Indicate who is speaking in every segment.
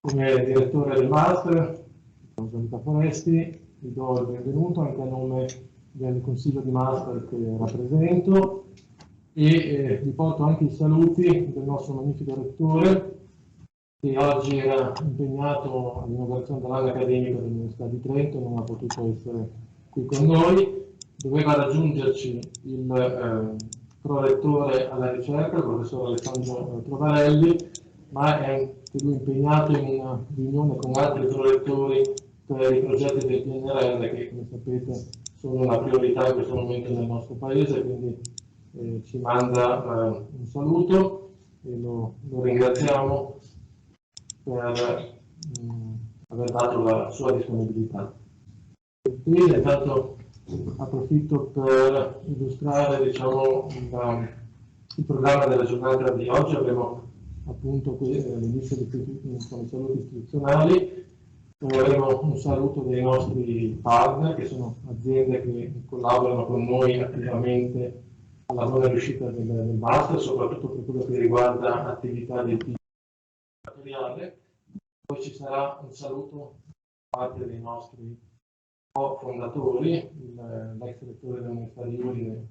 Speaker 1: Come direttore del Master, Gianluca Foresti, vi do il benvenuto anche a nome del Consiglio di Master che rappresento e vi porto anche i saluti del nostro magnifico rettore che oggi era impegnato all'inaugurazione dell'anno accademico dell'Università di Trento, non ha potuto essere qui con noi. Doveva raggiungerci il prorettore alla ricerca, il professor Alessandro Trovarelli, ma è anche lui impegnato in una riunione con altri prorettori per i progetti del PNRR che, come sapete, sono una priorità in questo momento nel nostro Paese, quindi ci manda un saluto e lo ringraziamo per aver dato la sua disponibilità. Quindi intanto approfitto per illustrare il programma della giornata di oggi. Avremo appunto l'inizio con i saluti istituzionali, poi avremo un saluto dei nostri partner che sono aziende che collaborano con noi attivamente alla buona riuscita del Master, soprattutto per quello che riguarda attività di tipo materiale. Poi ci sarà un saluto da parte dei nostri co-fondatori, l'ex rettore dell'Università di Udine,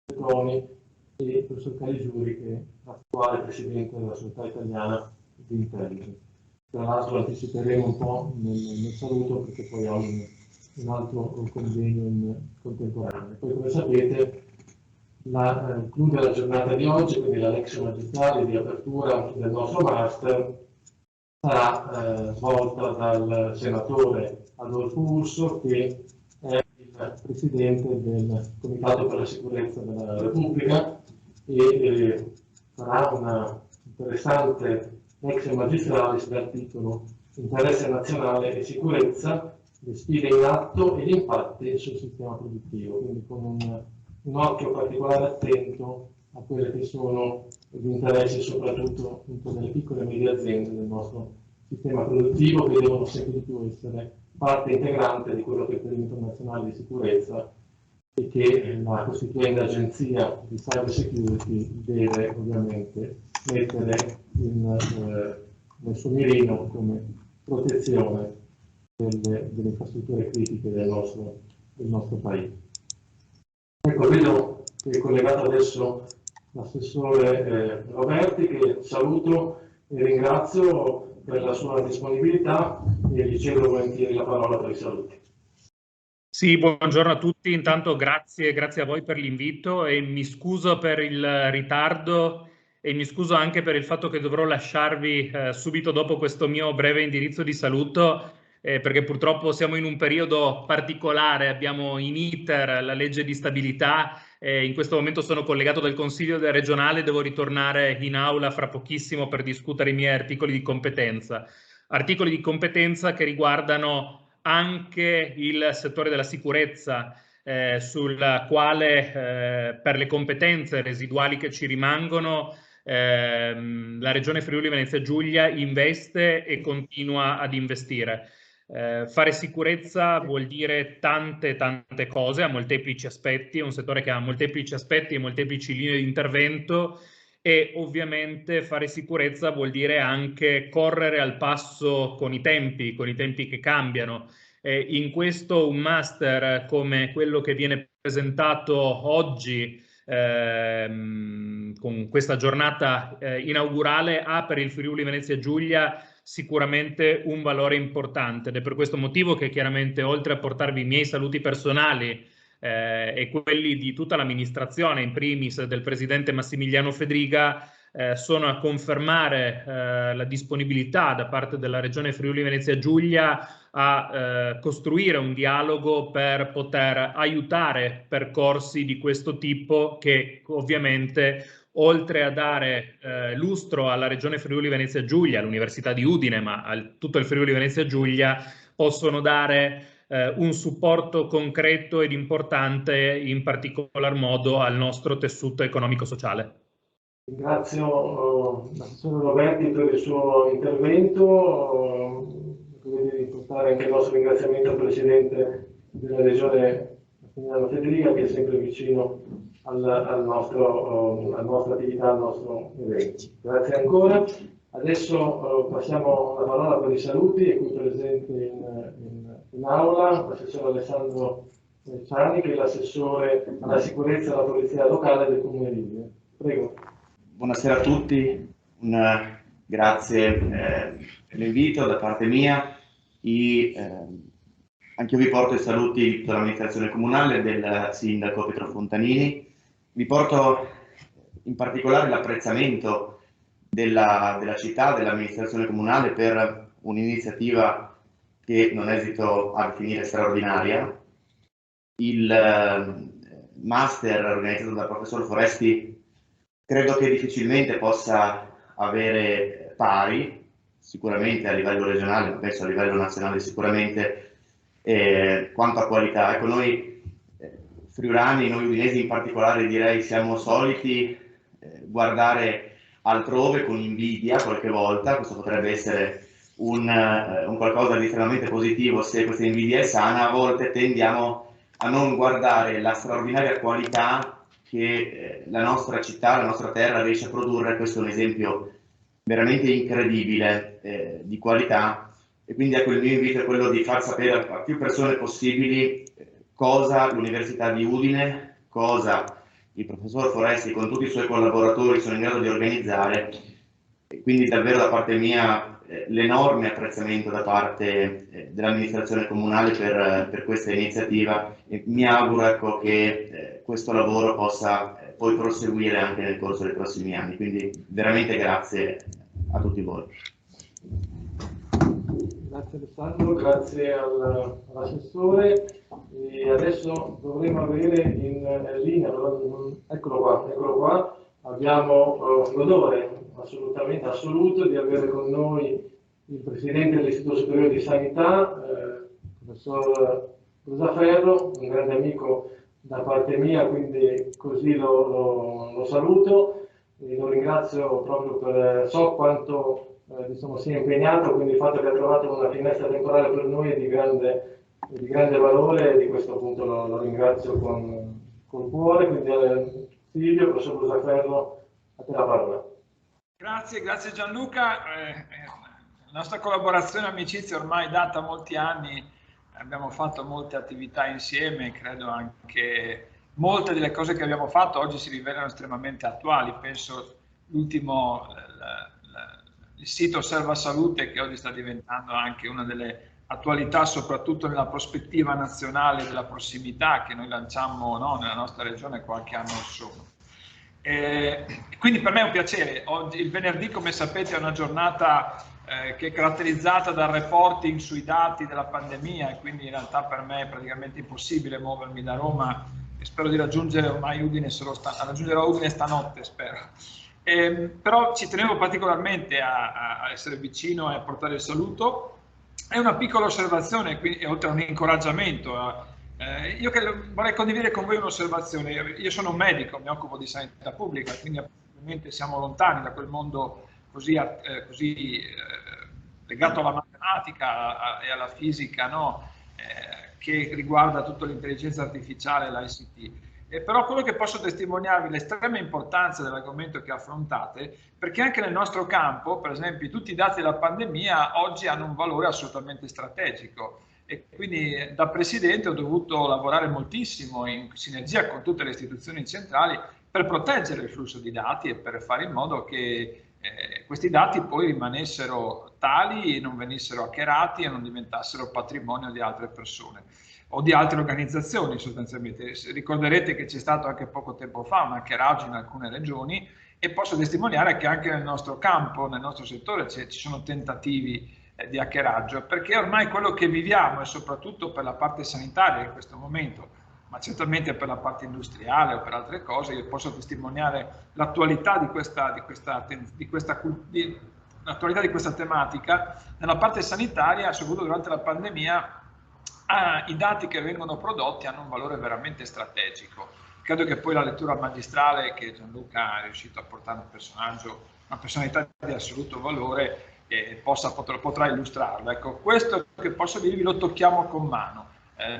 Speaker 1: Petroni, e il professor Caligiuri, che è l'attuale presidente della Società Italiana di Intelligence. Tra l'altro anticiperemo un po' nel saluto perché poi ho un altro convegno in contemporanea. Poi, come sapete, il clou della giornata di oggi, quindi la lezione magistrale di apertura del nostro master, sarà svolta dal senatore Adolfo Urso, che è il presidente del Comitato per la Sicurezza della Repubblica e farà una interessante lezione magistralis dal titolo Interesse nazionale e sicurezza, le sfide in atto e gli impatti sul sistema produttivo, quindi con un occhio particolare attento a quelle che sono gli interessi soprattutto delle piccole e medie aziende del nostro sistema produttivo, che devono sempre di più essere parte integrante di quello che è il perimetro nazionale di sicurezza e che la costituenda agenzia di cyber security deve ovviamente mettere nel suo mirino come protezione delle infrastrutture critiche del nostro Paese. Ecco, vedo che è collegato adesso l'assessore Roberti, che saluto e ringrazio per la sua disponibilità e gli cedo volentieri la parola per i saluti.
Speaker 2: Sì, buongiorno a tutti. Intanto grazie a voi per l'invito e mi scuso per il ritardo e mi scuso anche per il fatto che dovrò lasciarvi subito dopo questo mio breve indirizzo di saluto, perché purtroppo siamo in un periodo particolare, abbiamo in iter la legge di stabilità, in questo momento sono collegato dal Consiglio regionale, devo ritornare in aula fra pochissimo per discutere i miei articoli di competenza che riguardano anche il settore della sicurezza, sul quale per le competenze residuali che ci rimangono la Regione Friuli Venezia Giulia investe e continua ad investire. Fare sicurezza vuol dire tante cose, ha molteplici aspetti, è un settore che ha molteplici aspetti e molteplici linee di intervento, e ovviamente fare sicurezza vuol dire anche correre al passo con i tempi che cambiano. In questo un master come quello che viene presentato oggi con questa giornata inaugurale ha per il Friuli Venezia Giulia sicuramente un valore importante, ed è per questo motivo che chiaramente, oltre a portarvi i miei saluti personali e quelli di tutta l'amministrazione, in primis del presidente Massimiliano Fedriga, sono a confermare la disponibilità da parte della Regione Friuli Venezia Giulia a costruire un dialogo per poter aiutare percorsi di questo tipo che ovviamente, oltre a dare lustro alla Regione Friuli Venezia Giulia, all'Università di Udine, ma a tutto il Friuli Venezia Giulia, possono dare un supporto concreto ed importante, in particolar modo al nostro tessuto economico-sociale.
Speaker 1: Ringrazio l'assessore Roberti per il suo intervento. Quindi portare anche il nostro ringraziamento al Presidente della Regione Massimiliano Fedriga, che è sempre vicino alla nostra attività, al nostro evento. Grazie ancora. Adesso passiamo la parola per i saluti, e qui presente in aula l'assessore Alessandro Ciani, che è l'assessore alla sicurezza e alla polizia locale del Comune di Udine. Prego.
Speaker 3: Buonasera a tutti, grazie per l'invito da parte mia. Anche io vi porto i saluti dell'amministrazione comunale e del sindaco Pietro Fontanini. Vi porto in particolare l'apprezzamento della città, dell'amministrazione comunale per un'iniziativa che non esito a definire straordinaria. Il master organizzato dal professor Foresti credo che difficilmente possa avere pari, sicuramente a livello regionale, ma penso a livello nazionale sicuramente, quanto a qualità. Ecco, noi friulani, noi udinesi in particolare, direi, siamo soliti guardare altrove con invidia qualche volta. Questo potrebbe essere un qualcosa di estremamente positivo se questa invidia è sana. A volte tendiamo a non guardare la straordinaria qualità che la nostra città, la nostra terra riesce a produrre. Questo è un esempio veramente incredibile di qualità, e quindi ecco, il mio invito è quello di far sapere a più persone possibili cosa l'Università di Udine, cosa il professor Foresti con tutti i suoi collaboratori sono in grado di organizzare, e quindi davvero da parte mia l'enorme apprezzamento da parte dell'amministrazione comunale per questa iniziativa, e mi auguro, ecco, che questo lavoro possa poi proseguire anche nel corso dei prossimi anni. Quindi veramente grazie a tutti voi.
Speaker 1: Grazie Alessandro, grazie all'assessore. E adesso dovremo avere in linea, eccolo qua, abbiamo l'onore assolutamente assoluto di avere con noi il Presidente dell'Istituto Superiore di Sanità, professor Brusaferro, un grande amico da parte mia, quindi così lo saluto e lo ringrazio proprio per so quanto sia impegnato, quindi il fatto che ha trovato una finestra temporale per noi è di grande valore, e di questo appunto lo ringrazio con cuore. Quindi Silvio, professor Brusaferro, a te la parola.
Speaker 4: Grazie Gianluca. La nostra collaborazione e amicizia ormai data molti anni, abbiamo fatto molte attività insieme, credo anche molte delle cose che abbiamo fatto oggi si rivelano estremamente attuali. Penso l'ultimo, il sito Serva Salute, che oggi sta diventando anche una delle attualità, soprattutto nella prospettiva nazionale della prossimità che noi lanciammo, no, nella nostra regione qualche anno or sono. Quindi per me è un piacere. Oggi, il venerdì, come sapete, è una giornata che è caratterizzata dal reporting sui dati della pandemia, e quindi in realtà per me è praticamente impossibile muovermi da Roma, e spero di raggiungere ormai Udine, raggiungerò Udine stanotte, spero. Però ci tenevo particolarmente a essere vicino e a portare il saluto. È una piccola osservazione, quindi, oltre a un incoraggiamento. Io vorrei condividere con voi un'osservazione. Io sono un medico, mi occupo di sanità pubblica, quindi ovviamente siamo lontani da quel mondo così legato alla matematica e alla fisica, no? Che riguarda tutta l'intelligenza artificiale e l'ICT. Però quello che posso testimoniarvi è l'estrema importanza dell'argomento che affrontate, perché anche nel nostro campo, per esempio, tutti i dati della pandemia oggi hanno un valore assolutamente strategico. E quindi da Presidente ho dovuto lavorare moltissimo in sinergia con tutte le istituzioni centrali per proteggere il flusso di dati e per fare in modo che questi dati poi rimanessero tali e non venissero hackerati e non diventassero patrimonio di altre persone o di altre organizzazioni sostanzialmente. Ricorderete che c'è stato anche poco tempo fa un hackeraggio in alcune regioni, e posso testimoniare che anche nel nostro campo, nel nostro settore ci sono tentativi di hackeraggio, perché ormai quello che viviamo, e soprattutto per la parte sanitaria in questo momento, ma certamente per la parte industriale o per altre cose, io posso testimoniare l'attualità di questa tematica. Nella parte sanitaria, soprattutto durante la pandemia, i dati che vengono prodotti hanno un valore veramente strategico. Credo che poi la lettura magistrale che Gianluca è riuscito a portare una personalità di assoluto valore, potrà illustrarlo. Ecco, questo che posso dirvi lo tocchiamo con mano.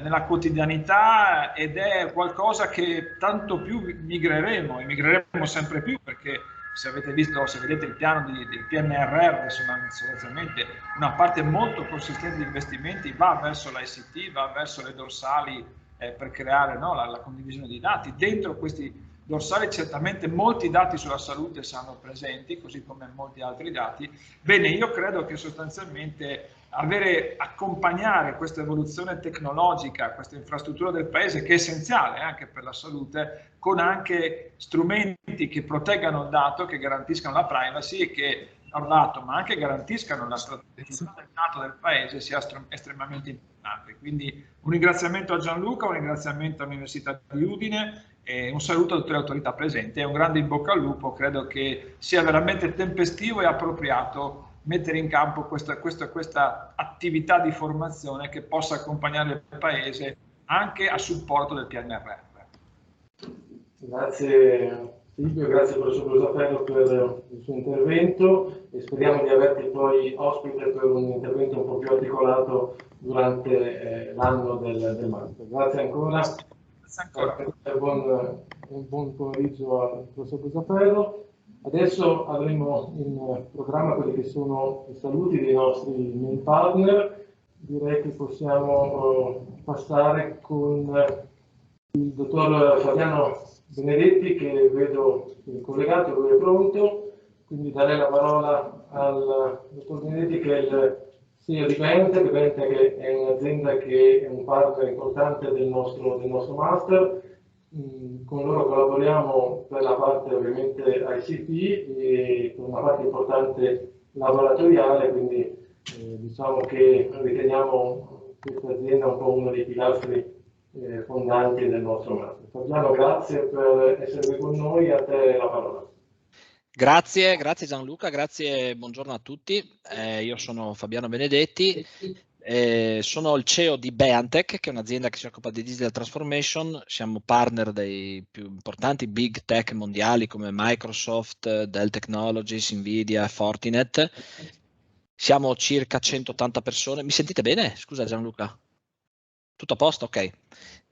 Speaker 4: nella quotidianità, ed è qualcosa che tanto più migreremo, e migreremo sempre più, perché se avete visto, se vedete il piano del PNRR, sostanzialmente una parte molto consistente di investimenti va verso l'ICT, va verso le dorsali per creare, no, la condivisione di dati. Dentro questi dorsali certamente molti dati sulla salute saranno presenti, così come molti altri dati. Bene, io credo che sostanzialmente accompagnare questa evoluzione tecnologica, questa infrastruttura del paese, che è essenziale anche per la salute, con anche strumenti che proteggano il dato, che garantiscano la privacy e che da un lato, ma anche garantiscano la strategicità del dato del paese, sia estremamente importante. Quindi un ringraziamento a Gianluca, un ringraziamento all'Università di Udine e un saluto a tutte le autorità presenti e un grande in bocca al lupo. Credo che sia veramente tempestivo e appropriato mettere in campo questa attività di formazione che possa accompagnare il Paese anche a supporto del PNRR.
Speaker 1: Grazie Silvio, grazie professor Brusaferro per il suo intervento e speriamo di averti poi ospite per un intervento un po' più articolato durante l'anno del master. Grazie ancora.
Speaker 4: Grazie ancora.
Speaker 1: Buon pomeriggio al professor Brusaferro. Adesso avremo in programma quelli che sono i saluti dei nostri main partner. Direi che possiamo passare con il dottor Fabiano Benedetti, che vedo collegato, lui è pronto, quindi darei la parola al dottor Benedetti, che è il CEO di Benetech. Benetech è un'azienda che è un partner importante del nostro master. Con loro collaboriamo per la parte ovviamente ICT e con una parte importante laboratoriale, quindi diciamo che riteniamo questa azienda un po' uno dei pilastri fondanti del nostro master. Fabiano, grazie per essere con noi, a te la parola.
Speaker 5: Grazie Gianluca, grazie, buongiorno a tutti. Io sono Fabiano Benedetti, sono il CEO di Beantech, che è un'azienda che si occupa di digital transformation. Siamo partner dei più importanti big tech mondiali come Microsoft, Dell Technologies, Nvidia, Fortinet. Siamo circa 180 persone. Mi sentite bene? Scusa Gianluca. Tutto a posto? Ok.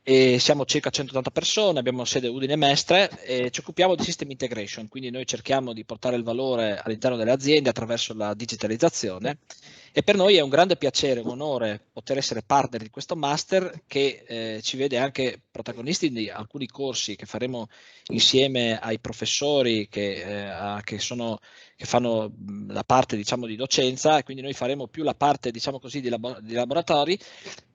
Speaker 5: E siamo circa 180 persone, abbiamo sede Udine Mestre e ci occupiamo di system integration, quindi noi cerchiamo di portare il valore all'interno delle aziende attraverso la digitalizzazione, e per noi è un grande piacere, un onore poter essere partner di questo master che ci vede anche protagonisti di alcuni corsi che faremo insieme ai professori che fanno la parte, diciamo, di docenza, e quindi noi faremo più la parte, diciamo così, di laboratori.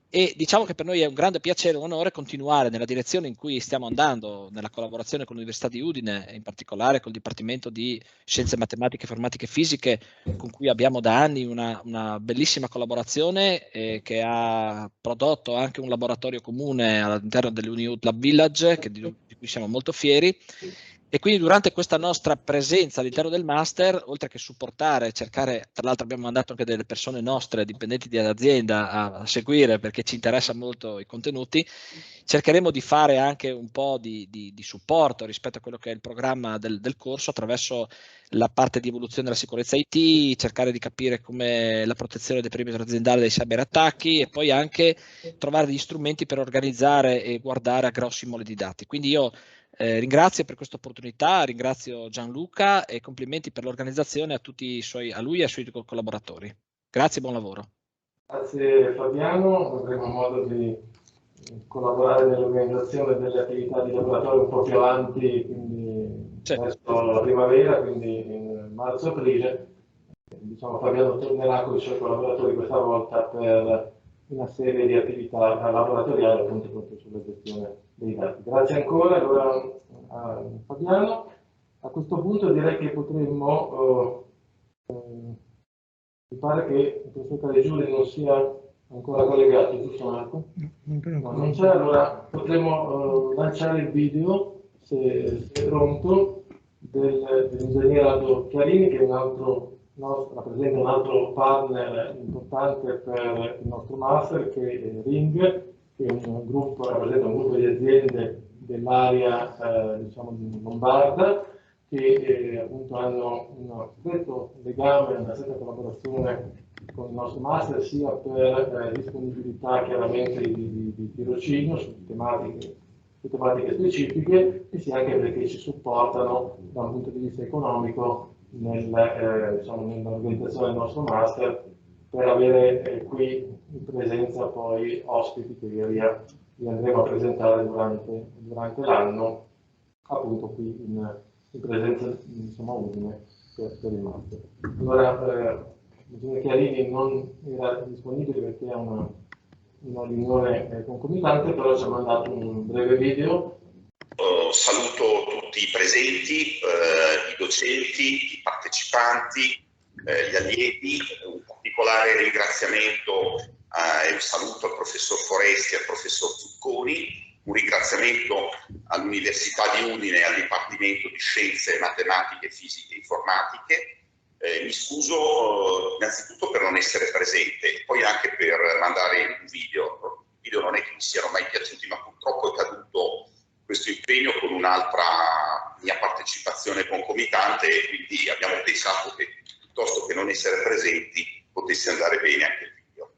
Speaker 5: E diciamo che per noi è un grande piacere e un onore continuare nella direzione in cui stiamo andando, nella collaborazione con l'Università di Udine, in particolare col Dipartimento di Scienze Matematiche, Informatiche e Fisiche, con cui abbiamo da anni una bellissima collaborazione che ha prodotto anche un laboratorio comune all'interno dell'UniUd Lab Village, di cui siamo molto fieri. E quindi durante questa nostra presenza all'interno del master, oltre che supportare, cercare, tra l'altro abbiamo mandato anche delle persone nostre, dipendenti dell'azienda, a seguire perché ci interessa molto i contenuti, cercheremo di fare anche un po' di supporto rispetto a quello che è il programma del corso attraverso la parte di evoluzione della sicurezza IT, cercare di capire come la protezione del perimetro aziendale dai cyberattacchi e poi anche trovare degli strumenti per organizzare e guardare a grossi mole di dati. Quindi io ringrazio per questa opportunità, ringrazio Gianluca e complimenti per l'organizzazione a lui e ai suoi collaboratori. Grazie e buon lavoro.
Speaker 1: Grazie Fabiano, avremo modo di collaborare nell'organizzazione delle attività di laboratorio un po' più avanti, quindi verso la primavera, quindi in marzo-aprile. Diciamo, Fabiano tornerà con i suoi collaboratori questa volta per una serie di attività laboratoriali appunto proprio sulla gestione dei dati. Grazie ancora allora a Fabiano. A questo punto direi che potremmo, mi pare che il professor Calegiuri non sia ancora collegato, giusto Marco? No, non c'è, allora potremmo lanciare il video, se è pronto, dell'ingegnere Aldo Chiarini, che è rappresenta un altro partner importante per il nostro master, che è Ring, che è rappresenta un gruppo di aziende dell'area diciamo lombarda, che appunto hanno uno stretto legame, una stretta collaborazione con il nostro master, sia per disponibilità chiaramente di tirocinio su tematiche specifiche, e sia anche perché ci supportano da un punto di vista economico nell'organizzazione del nostro master, per avere qui in presenza poi ospiti che vi andremo a presentare durante l'anno, appunto qui in presenza umile per il master. Allora, il Chiarini non era disponibile perché ha una riunione concomitante, però ci ha mandato un breve video.
Speaker 6: Saluto tutti i presenti, i docenti, i partecipanti, gli allievi. Un particolare ringraziamento e un saluto al professor Foresti e al professor Zucconi. Un ringraziamento all'Università di Udine e al Dipartimento di Scienze, Matematiche, Fisiche e Informatiche. Mi scuso innanzitutto per non essere presente, poi anche per mandare un video. I video non è che mi siano mai piaciuti, ma purtroppo è caduto questo impegno con un'altra mia partecipazione concomitante, e quindi abbiamo pensato che piuttosto che non essere presenti potesse andare bene anche il video.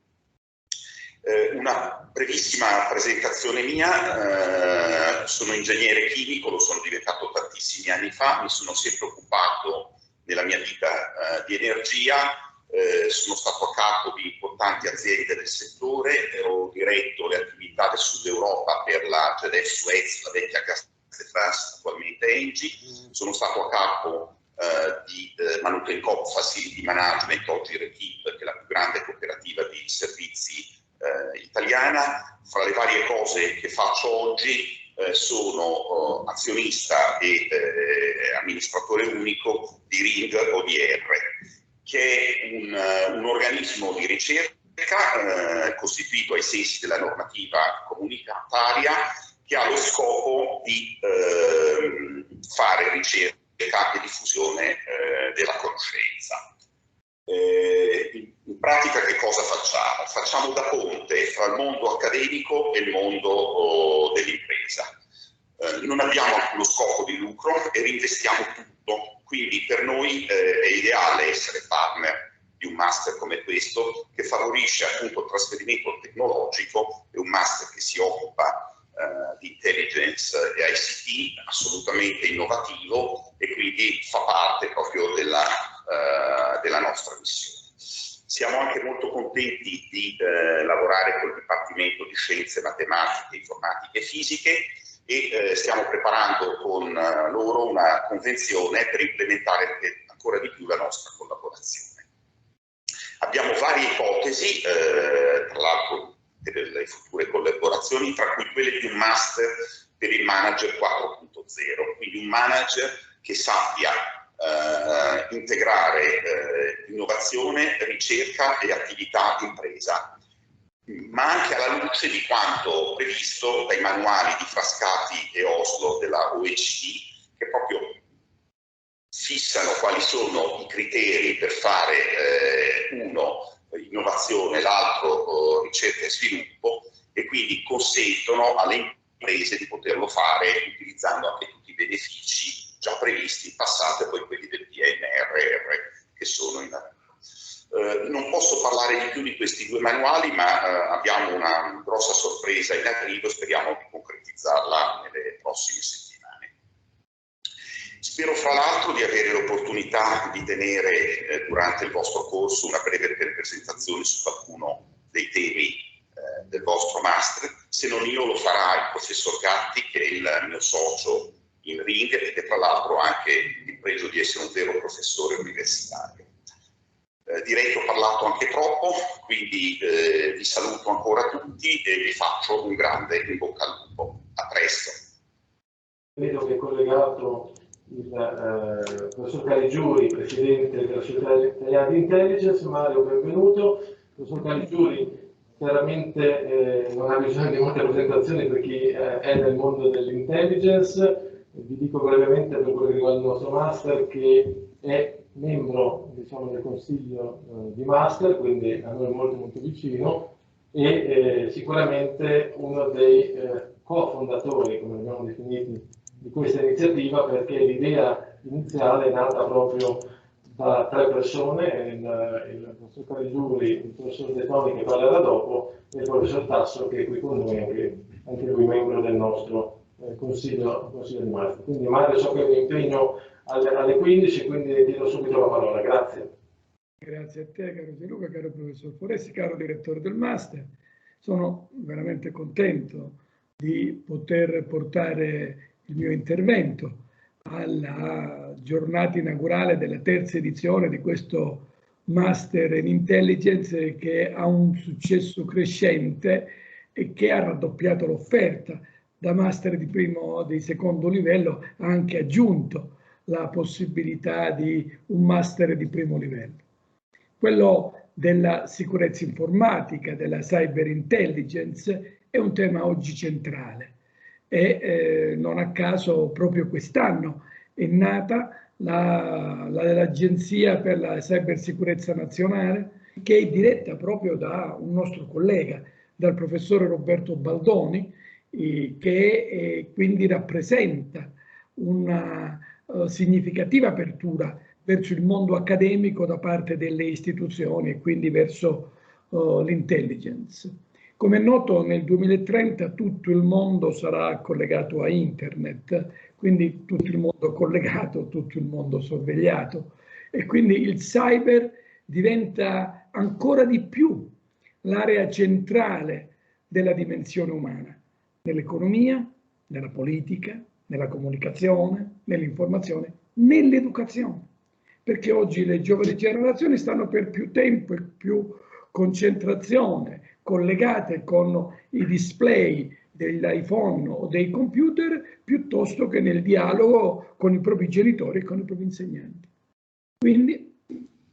Speaker 6: Una brevissima presentazione mia. Sono ingegnere chimico, lo sono diventato tantissimi anni fa, mi sono sempre occupato nella mia vita di energia, sono stato a capo di importanti aziende del settore, ho diretto le attività del Sud Europa per la GEDF Suez, la vecchia Gas de France, attualmente Engie, sono stato a capo di Manutencoop Facility Management, oggi Rekip, che è la più grande cooperativa di servizi italiana. Fra le varie cose che faccio oggi sono azionista e amministratore unico di Ring ODR, che è un organismo di ricerca costituito ai sensi della normativa comunitaria, che ha lo scopo di fare ricerca e diffusione della conoscenza. In pratica che cosa facciamo? Facciamo da ponte fra il mondo accademico e il mondo dell'impresa. Non abbiamo lo scopo di lucro e reinvestiamo tutto, quindi per noi è ideale essere partner di un master come questo, che favorisce appunto il trasferimento tecnologico, è un master che si occupa di intelligence e ICT, assolutamente innovativo, e quindi fa parte proprio della nostra missione. Siamo anche molto contenti di lavorare col Dipartimento di Scienze, Matematiche, Informatiche e Fisiche, e stiamo preparando con loro una convenzione per implementare ancora di più la nostra collaborazione. Abbiamo varie ipotesi, tra l'altro, per le future collaborazioni, tra cui quelle di un master per il manager 4.0, quindi un manager che sappia integrare innovazione, ricerca e attività di impresa, ma anche alla luce di quanto previsto dai manuali di Frascati e Oslo della OECD, che proprio fissano quali sono i criteri per fare uno innovazione, l'altro ricerca e sviluppo, e quindi consentono alle imprese di poterlo fare utilizzando anche tutti i benefici già previsti in passato e poi quelli del PNRR che sono in arrivo. Non posso parlare di più di questi due manuali, ma abbiamo una grossa sorpresa in arrivo, speriamo di concretizzarla nelle prossime settimane. Spero fra l'altro di avere l'opportunità di tenere durante il vostro corso una breve presentazione su qualcuno dei temi del vostro master. Se non io, lo farà il professor Gatti, che è il mio socio in Ring e che tra l'altro ha anche il pregio di essere un vero professore universitario. Direi che ho parlato anche troppo, quindi vi saluto ancora tutti e vi faccio un grande in bocca al lupo. A presto.
Speaker 1: Vedo che è collegato il professor Caligiuri, presidente della Società Italiana di Intelligence. Mario, benvenuto. Il professor Caligiuri chiaramente non ha bisogno di molte presentazioni per chi è nel mondo dell'intelligence. Vi dico brevemente, per quello che riguarda il nostro master, che è membro, diciamo, del consiglio di master, quindi a noi molto molto vicino, e sicuramente uno dei cofondatori, come abbiamo definiti, di questa iniziativa, perché l'idea iniziale è nata proprio da 3 persone, il professor Caligiuri, il professor De Toni che parlerà dopo e il professor Tasso che è qui con noi, anche lui membro del nostro consiglio di master. Quindi Mario, so che mi impegno alle 15, quindi ti do subito la parola. Grazie.
Speaker 7: Grazie a te, caro Gianluca, caro professor Foresti, caro direttore del master. Sono veramente contento di poter portare il mio intervento alla giornata inaugurale della terza edizione di questo Master in Intelligence, che ha un successo crescente e che ha raddoppiato l'offerta. Da master di secondo livello ha anche aggiunto la possibilità di un master di primo livello. Quello della sicurezza informatica, della cyber intelligence, è un tema oggi centrale e non a caso proprio quest'anno è nata l'Agenzia per la Cybersicurezza Nazionale, che è diretta proprio da un nostro collega, dal professore Roberto Baldoni, che quindi rappresenta una significativa apertura verso il mondo accademico da parte delle istituzioni e quindi verso l'intelligence. Come è noto, nel 2030 tutto il mondo sarà collegato a internet, quindi tutto il mondo collegato, tutto il mondo sorvegliato, e quindi il cyber diventa ancora di più l'area centrale della dimensione umana, nell'economia, nella politica, nella comunicazione, nell'informazione, nell'educazione. Perché oggi le giovani generazioni stanno per più tempo e più concentrazione collegate con i display dell'iPhone o dei computer piuttosto che nel dialogo con i propri genitori e con i propri insegnanti. Quindi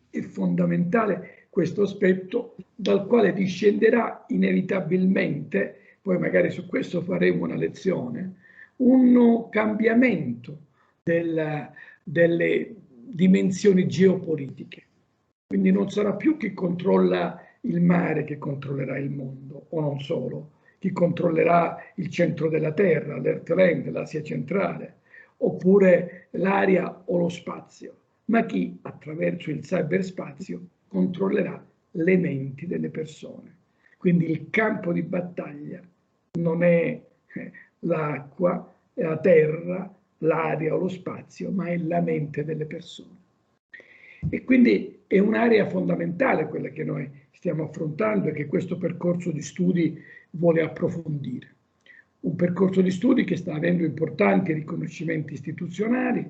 Speaker 7: è fondamentale questo aspetto, dal quale discenderà inevitabilmente, poi magari su questo faremo una lezione, un cambiamento delle dimensioni geopolitiche. Quindi non sarà più chi controlla il mare che controllerà il mondo, o non solo, chi controllerà il centro della Terra, l'Earthland, l'Asia centrale, oppure l'aria o lo spazio, ma chi attraverso il cyberspazio controllerà le menti delle persone. Quindi il campo di battaglia non è l'acqua, la terra, l'aria o lo spazio, ma è la mente delle persone. E quindi è un'area fondamentale quella che noi stiamo affrontando e che questo percorso di studi vuole approfondire. Un percorso di studi che sta avendo importanti riconoscimenti istituzionali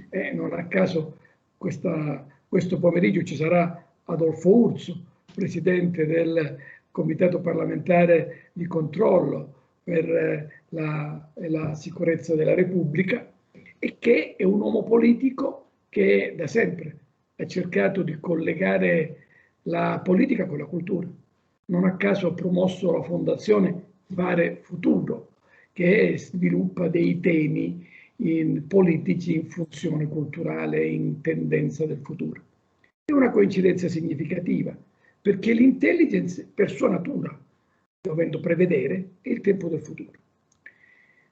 Speaker 7: e non a caso questo pomeriggio ci sarà Adolfo Urso, presidente del Comitato parlamentare di controllo per la sicurezza della Repubblica, e che è un uomo politico che da sempre ha cercato di collegare la politica con la cultura. Non a caso ha promosso la fondazione Fare Futuro, che sviluppa dei temi politici in funzione culturale, in tendenza del futuro. È una coincidenza significativa, perché l'intelligence per sua natura, dovendo prevedere, è il tempo del futuro.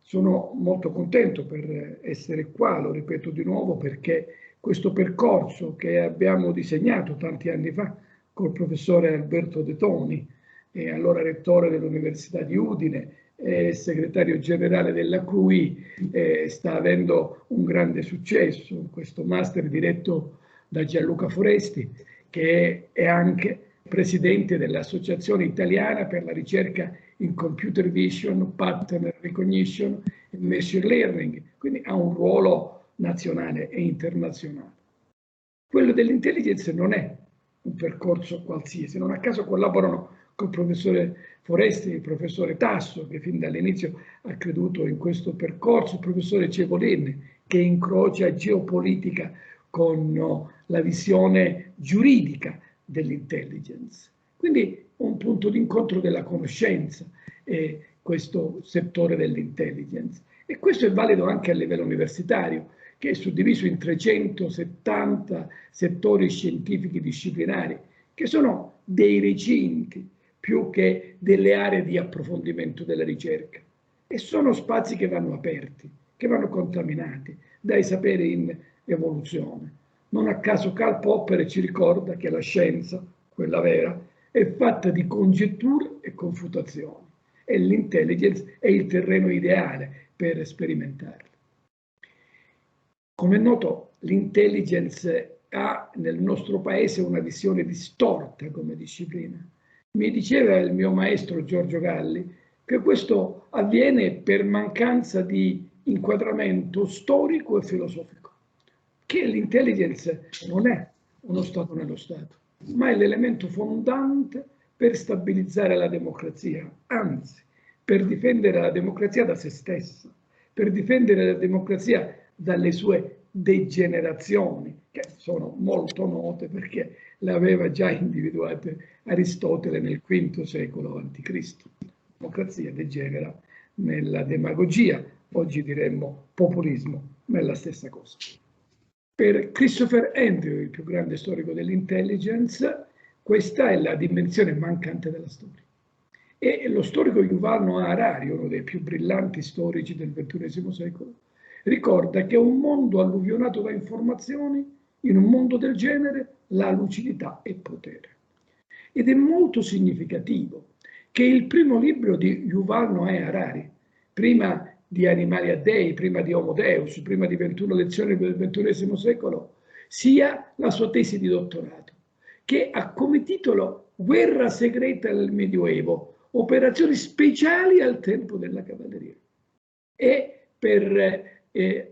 Speaker 7: Sono molto contento per essere qua, lo ripeto di nuovo, perché questo percorso che abbiamo disegnato tanti anni fa col professore Alberto De Toni, allora rettore dell'Università di Udine e segretario generale della CRUI, sta avendo un grande successo. Questo master diretto da Gianluca Foresti, che è anche presidente dell'Associazione Italiana per la ricerca in Computer Vision, Pattern Recognition e Machine Learning, quindi ha un ruolo nazionale e internazionale. Quello dell'intelligence non è un percorso qualsiasi, non a caso collaborano col professore Foresti e il professore Tasso, che fin dall'inizio ha creduto in questo percorso, il professore Cevolin, che incrocia geopolitica con la visione giuridica dell'intelligence. Quindi un punto d'incontro della conoscenza è questo settore dell'intelligence. E questo è valido anche a livello universitario, che è suddiviso in 370 settori scientifici disciplinari, che sono dei recinti più che delle aree di approfondimento della ricerca. E sono spazi che vanno aperti, che vanno contaminati dai saperi in evoluzione, Non a caso Karl Popper ci ricorda che la scienza, quella vera, è fatta di congetture e confutazioni e l'intelligence è il terreno ideale per sperimentarle. Come è noto, l'intelligence ha nel nostro paese una visione distorta come disciplina. Mi diceva il mio maestro Giorgio Galli che questo avviene per mancanza di inquadramento storico e filosofico, che l'intelligence non è uno Stato nello Stato, ma è l'elemento fondante per stabilizzare la democrazia, anzi, per difendere la democrazia da se stessa, per difendere la democrazia dalle sue degenerazioni, che sono molto note perché le aveva già individuate Aristotele nel V secolo a.C. La democrazia degenera nella demagogia, oggi diremmo populismo, ma è la stessa cosa. Per Christopher Andrew, il più grande storico dell'intelligence, questa è la dimensione mancante della storia. E lo storico Yuval Noah Harari, uno dei più brillanti storici del XXI secolo, ricorda che un mondo alluvionato da informazioni, in un mondo del genere, la lucidità è potere. Ed è molto significativo che il primo libro di Yuval Noah Harari, prima di Animalia Dei, prima di Homo Deus, prima di 21 lezioni per il XXI secolo, sia la sua tesi di dottorato, che ha come titolo Guerra segreta nel Medioevo, operazioni speciali al tempo della cavalleria. E per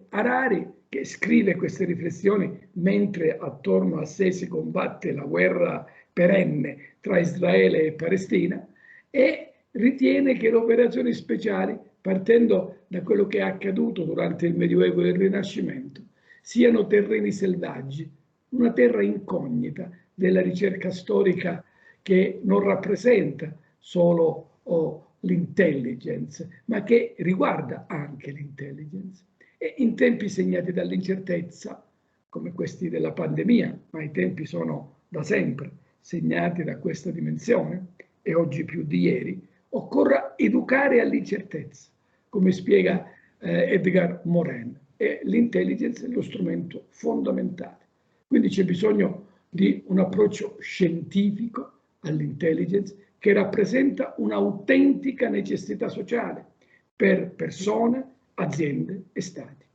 Speaker 7: Harari, che scrive queste riflessioni mentre attorno a sé si combatte la guerra perenne tra Israele e Palestina, e ritiene che le operazioni speciali, partendo da quello che è accaduto durante il Medioevo e il Rinascimento, siano terreni selvaggi, una terra incognita della ricerca storica che non rappresenta solo l'intelligence, ma che riguarda anche l'intelligence. E in tempi segnati dall'incertezza, come questi della pandemia, ma i tempi sono da sempre segnati da questa dimensione, e oggi più di ieri, occorre educare all'incertezza, come spiega Edgar Morin, e l'intelligence è lo strumento fondamentale. Quindi c'è bisogno di un approccio scientifico all'intelligence che rappresenta un'autentica necessità sociale per persone, aziende e stati.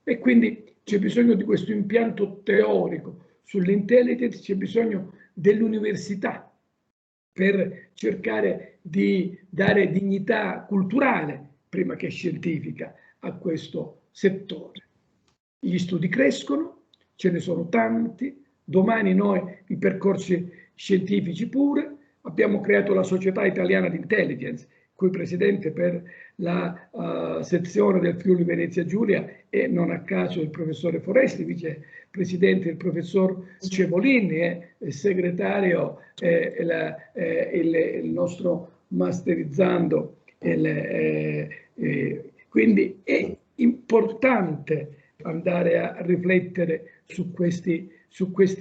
Speaker 7: E quindi c'è bisogno di questo impianto teorico sull'intelligence, c'è bisogno dell'università per cercare di dare dignità culturale, prima che scientifica, a questo settore. Gli studi crescono, ce ne sono tanti, domani noi i percorsi scientifici pure, abbiamo creato la Società Italiana di Intelligence, cui presidente per la sezione del Friuli Venezia Giulia e non a caso il professore Foresti, vicepresidente il professor Cevolini e segretario il nostro masterizzando. Quindi è importante andare a riflettere su questi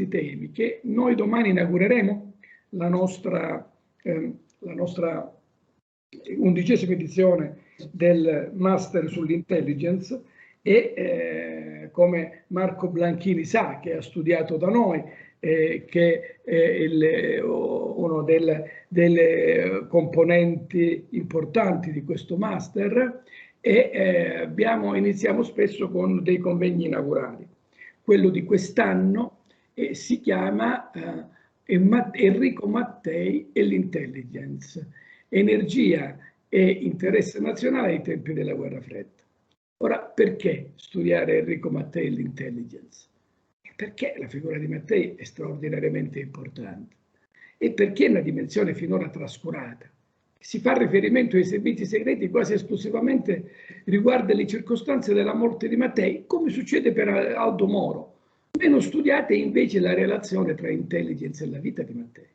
Speaker 7: temi, che noi domani inaugureremo la nostra 11ª edizione del Master sull'Intelligence e come Marco Blanchini sa, che ha studiato da noi, che è uno delle componenti importanti di questo Master, e iniziamo spesso con dei convegni inaugurali. Quello di quest'anno si chiama Enrico Mattei e l'Intelligence, energia e interesse nazionale ai tempi della guerra fredda. Ora, perché studiare Enrico Mattei e l'Intelligence? Perché la figura di Mattei è straordinariamente importante e perché è una dimensione finora trascurata. Si fa riferimento ai servizi segreti quasi esclusivamente riguardo alle circostanze della morte di Mattei, come succede per Aldo Moro. Meno studiata è invece la relazione tra intelligence e la vita di Mattei.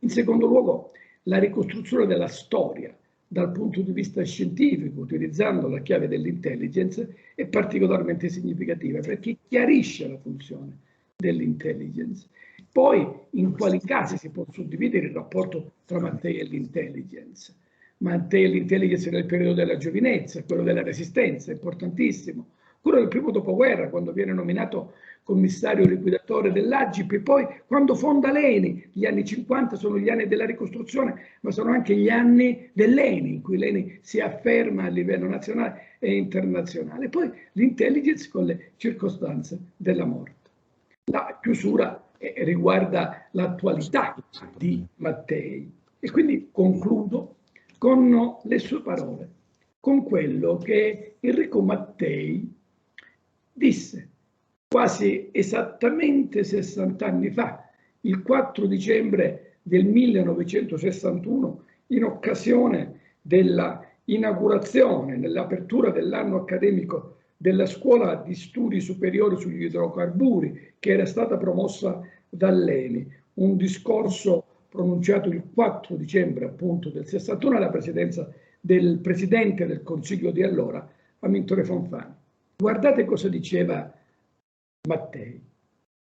Speaker 7: In secondo luogo, la ricostruzione della storia dal punto di vista scientifico, utilizzando la chiave dell'intelligence, è particolarmente significativa perché chiarisce la funzione dell'intelligence. Poi, in quali casi si può suddividere il rapporto tra Mattei e l'intelligence? Mattei e l'intelligence nel periodo della giovinezza, quello della resistenza, importantissimo. Quello del primo dopoguerra, quando viene nominato commissario liquidatore dell'Agip, e poi quando fonda l'ENI, gli anni 50 sono gli anni della ricostruzione, ma sono anche gli anni dell'ENI, in cui l'ENI si afferma a livello nazionale e internazionale. Poi l'intelligence con le circostanze della morte. La chiusura riguarda l'attualità di Mattei, e quindi concludo con le sue parole, con quello che Enrico Mattei disse quasi esattamente 60 anni fa, il 4 dicembre del 1961, in occasione della inaugurazione, nell'apertura dell'anno accademico della Scuola di Studi Superiori sugli Idrocarburi, che era stata promossa dall'ENI. Un discorso pronunciato il 4 dicembre appunto del 61 alla presidenza del Presidente del Consiglio di allora, Amintore Fanfani. Guardate cosa diceva Mattei,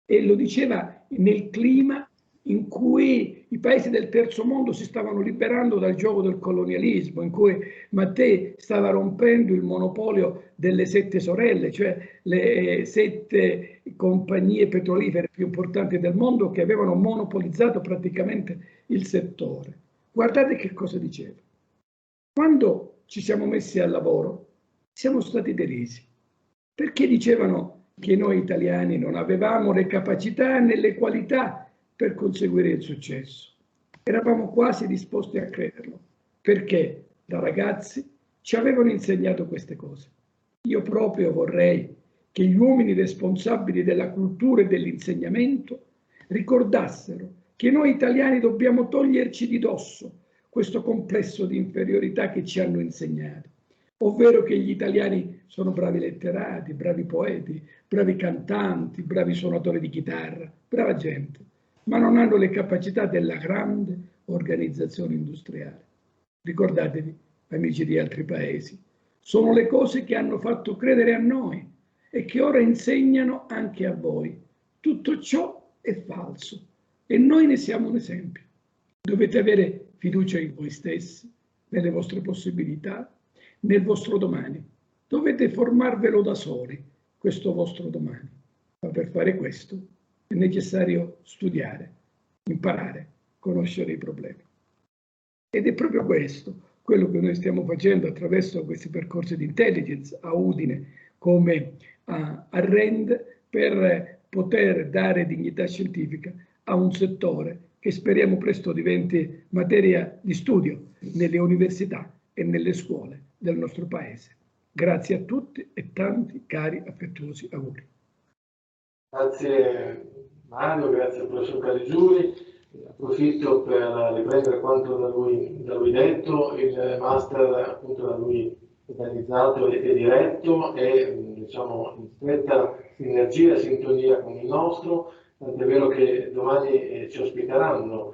Speaker 7: e lo diceva nel clima in cui i paesi del terzo mondo si stavano liberando dal gioco del colonialismo, in cui Mattei stava rompendo il monopolio delle 7 sorelle, cioè le 7 compagnie petrolifere più importanti del mondo che avevano monopolizzato praticamente il settore. Guardate che cosa diceva. Quando ci siamo messi al lavoro siamo stati derisi, perché dicevano che noi italiani non avevamo le capacità né le qualità per conseguire il successo. Eravamo quasi disposti a crederlo, perché da ragazzi ci avevano insegnato queste cose. Io proprio vorrei che gli uomini responsabili della cultura e dell'insegnamento ricordassero che noi italiani dobbiamo toglierci di dosso questo complesso di inferiorità che ci hanno insegnato, ovvero che gli italiani sono bravi letterati, bravi poeti, bravi cantanti, bravi suonatori di chitarra, brava gente, ma non hanno le capacità della grande organizzazione industriale. Ricordatevi, amici di altri paesi, sono le cose che hanno fatto credere a noi e che ora insegnano anche a voi. Tutto ciò è falso e noi ne siamo un esempio. Dovete avere fiducia in voi stessi, nelle vostre possibilità, nel vostro domani. Dovete formarvelo da soli, questo vostro domani. Ma per fare questo è necessario studiare, imparare, conoscere i problemi. Ed è proprio questo quello che noi stiamo facendo attraverso questi percorsi di intelligence a Udine, come a RAND, per poter dare dignità scientifica a un settore che speriamo presto diventi materia di studio nelle università e nelle scuole del nostro Paese. Grazie a tutti e tanti cari affettuosi auguri.
Speaker 1: Grazie Mario, grazie al professor Caligiuri. Approfitto per riprendere quanto da lui detto. Il master appunto da lui organizzato e diretto è diciamo in stretta sinergia e sintonia con il nostro, tant'è vero che domani ci ospiteranno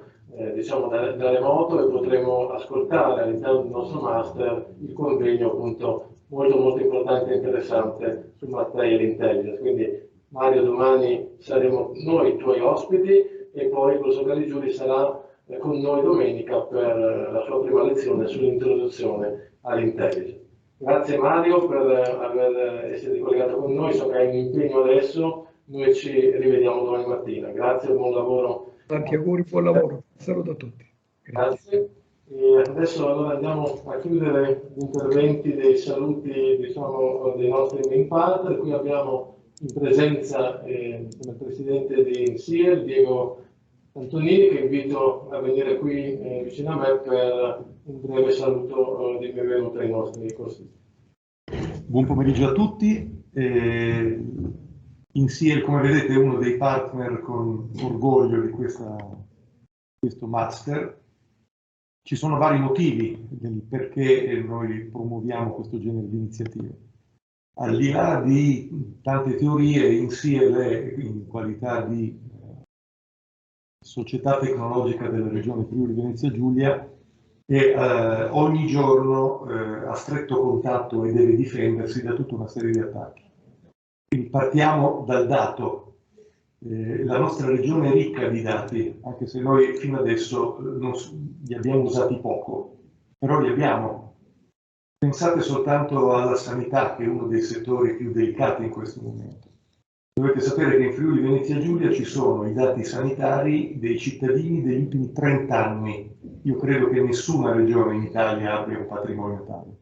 Speaker 1: diciamo da remoto e potremo ascoltare all'interno del nostro master il convegno appunto molto importante e interessante su Mattei e l'intelligence. Quindi Mario, domani saremo noi tuoi ospiti e poi il professor Caligiuri sarà con noi domenica per la sua prima lezione sull'introduzione all'intelligence. Grazie Mario per essere collegato con noi, so che hai un impegno adesso, noi ci rivediamo domani mattina. Grazie e buon lavoro.
Speaker 7: Tanti auguri, buon lavoro. Saluto a tutti.
Speaker 1: Grazie. E adesso allora andiamo a chiudere gli interventi dei saluti diciamo, dei nostri main partner. Qui abbiamo in presenza come presidente di INSIER, Diego Antonini, che invito a venire qui vicino a me per un breve saluto di benvenuto ai nostri corsi.
Speaker 8: Buon pomeriggio a tutti. INSIER, come vedete, è uno dei partner con orgoglio di questo master. Ci sono vari motivi del perché noi promuoviamo questo genere di iniziative. Al di là di tante teorie, INSIER è in qualità di società tecnologica della regione Friuli Venezia Giulia e ogni giorno ha stretto contatto e deve difendersi da tutta una serie di attacchi. Quindi partiamo dal dato. La nostra regione è ricca di dati, anche se noi fino adesso li abbiamo usati poco, però li abbiamo. Pensate soltanto alla sanità, che è uno dei settori più delicati in questo momento. Dovete sapere che in Friuli Venezia Giulia ci sono i dati sanitari dei cittadini degli ultimi 30 anni. Io credo che nessuna regione in Italia abbia un patrimonio tale.